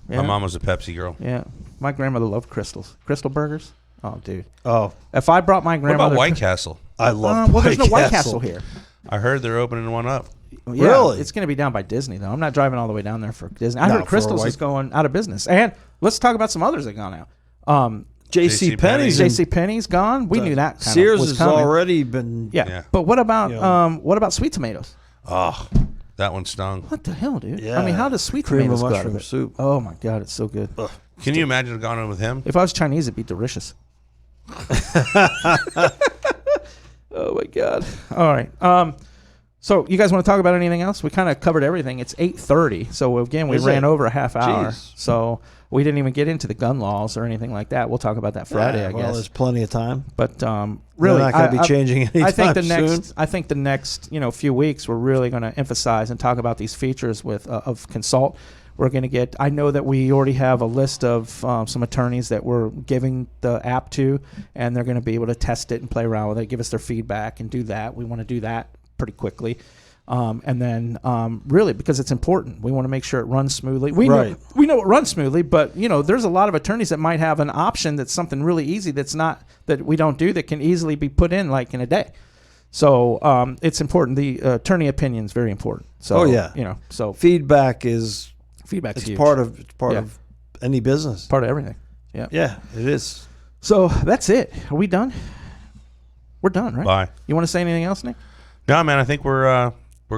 Yeah. My mom was a Pepsi girl. Yeah. My grandmother loved Crystals. Crystal burgers. Oh, dude. Oh, If I brought my What grandmother. about White Castle? I love well, there's no White Castle Castle here. I heard they're opening one up. Yeah, Really? It's going to be down by Disney, though. I'm not driving all the way down there for Disney. I No, heard for a Crystals White- is going out of business. And let's talk about some others that gone out. J.C. Penney's. J.C. Penney's gone. We knew that. Sears was has coming. already been. Yeah. But what about sweet tomatoes? Oh, that one stung. What the hell, dude? Yeah. I mean, how does sweet Cream of tomatoes go out of mushroom it? soup. Oh my God, it's so good. Ugh. Can you imagine going on with him? If I was Chinese, it'd be delicious. Oh my God. All right. So you guys want to talk about anything else? We kind of covered everything. It's 8:30. So again, we ran over a half hour. Jeez. So we didn't even get into the gun laws or anything like that. We'll talk about that Friday, I Well, guess. there's plenty of time. But really, They're not going to be changing anytime I think the soon. next few weeks we're really going to emphasize and talk about these features of Consult. We're going to get. I know that we already have a list of some attorneys that we're giving the app to, and they're going to be able to test it and play around with it, give us their feedback, and do that. We want to do that pretty quickly. And then really, because it's important, we want to make sure it runs smoothly. We know it runs smoothly, but there's a lot of attorneys that might have an option that's something really easy that we don't do that can easily be put in like in a day. So it's important. The attorney opinion is very important. So so Feedback is feedback's huge. part of any business. Part of everything. Yeah. Yeah, it is. So that's it. Are we done? We're done, right? Bye. You want to say anything else, Nick? No, man. I think we're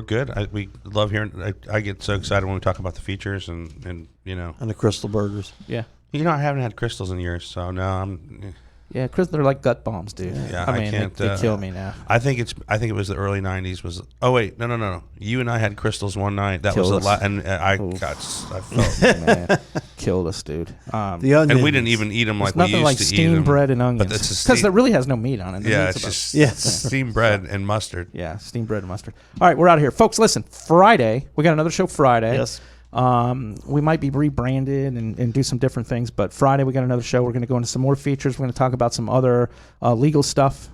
good. We love hearing. I get so excited when we talk about the features and And the crystal burgers. Yeah. I haven't had crystals in years, so no, I'm. Yeah, Chris, they're like gut bombs, dude. Yeah, I mean, can't. they kill me now. I think it was the early '90s. Oh wait, no. You and I had crystals one night. That Killed was a us. lot, and I felt. Man, killed us, dude. The onions. And we didn't even eat them like we Nothing used like to eat steamed them. bread and onions. But it's Because there really has no meat on it. The yeah, meat's it's about- just steamed bread and mustard. Yeah, steamed bread and mustard. All right, we're out of here. Folks, listen, Friday, we got another show Friday. Yes. We might be rebranded and do some different things, but Friday we got another show. We're going to go into some more features. We're going to talk about some other legal stuff,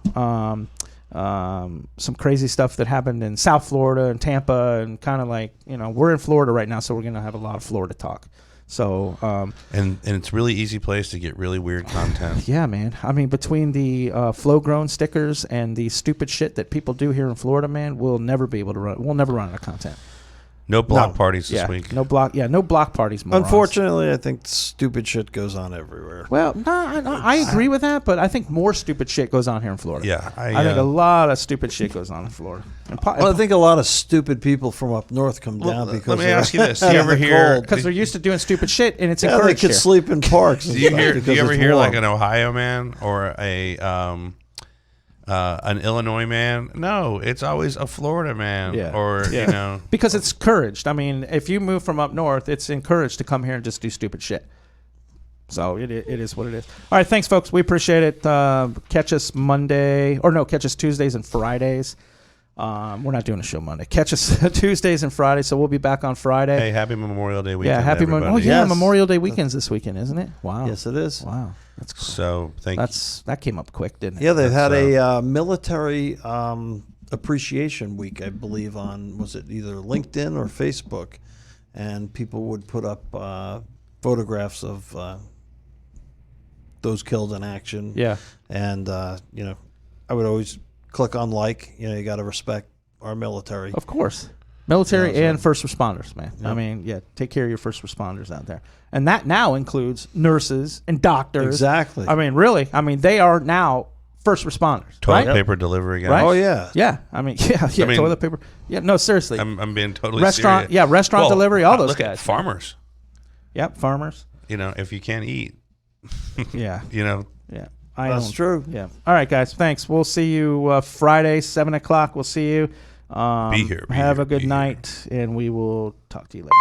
some crazy stuff that happened in South Florida and Tampa, and kind of like, we're in Florida right now, so we're going to have a lot of Florida talk. So And it's a really easy place to get really weird content. yeah, man. I mean, between the flow-grown stickers and the stupid shit that people do here in Florida, man, we'll never be able to run. We'll never run out of content. No block parties this Yeah, week. no block parties. Morons. Unfortunately, I think stupid shit goes on everywhere. Well, no, I agree with that, but I think more stupid shit goes on here in Florida. Yeah, I think a lot of stupid shit goes on in Florida. Well, I think a lot of stupid people from up north come down because let me they're ask you this: Do out you of ever the hear? cold. because they're used to doing stupid shit, and it's Yeah, they encouraged could here. sleep in parks. And Do you stuff hear? Do because you ever it's hear like warm. an Ohio man or an Illinois man? No, it's always a Florida man. Yeah. Or Because it's encouraged. I mean, if you move from up north, it's encouraged to come here and just do stupid shit. So it is what it is. All right, thanks, folks. We appreciate it. Catch us catch us Tuesdays and Fridays. We're not doing a show Monday. Catch us Tuesdays and Fridays, so we'll be back on Friday. Hey, happy Memorial Day weekend. Yeah, happy everybody. Oh, yeah, Yes. Memorial Day weekend's this weekend, isn't it? Wow. Yes, it is. Wow. That's cool. So thank you. That came up quick, didn't it? Yeah, they've had That's, a military appreciation week, I believe, on, was it either LinkedIn or Facebook? And people would put up photographs of those killed in action. Yeah. And, I would always click on like. You got to respect our military. Of course. Military Yeah, so- and first responders, man. Yeah. I mean, yeah, take care of your first responders out there. And that now includes nurses and doctors. Exactly. I mean, really. I mean, they are now first responders. Toilet right? paper delivery guys. Right? Oh, yeah. Yeah. I mean, yeah, I mean- toilet paper. Yeah, no, seriously. I'm being totally Restaurant, serious. yeah, restaurant delivery, all those look at guys. farmers. Yep, farmers. If you can't eat, Yeah. you Yeah. That's true. Yeah. All right, guys. Thanks. We'll see you Friday, 7 o'clock. We'll see you. Be here. Have a good night, and we will talk to you later.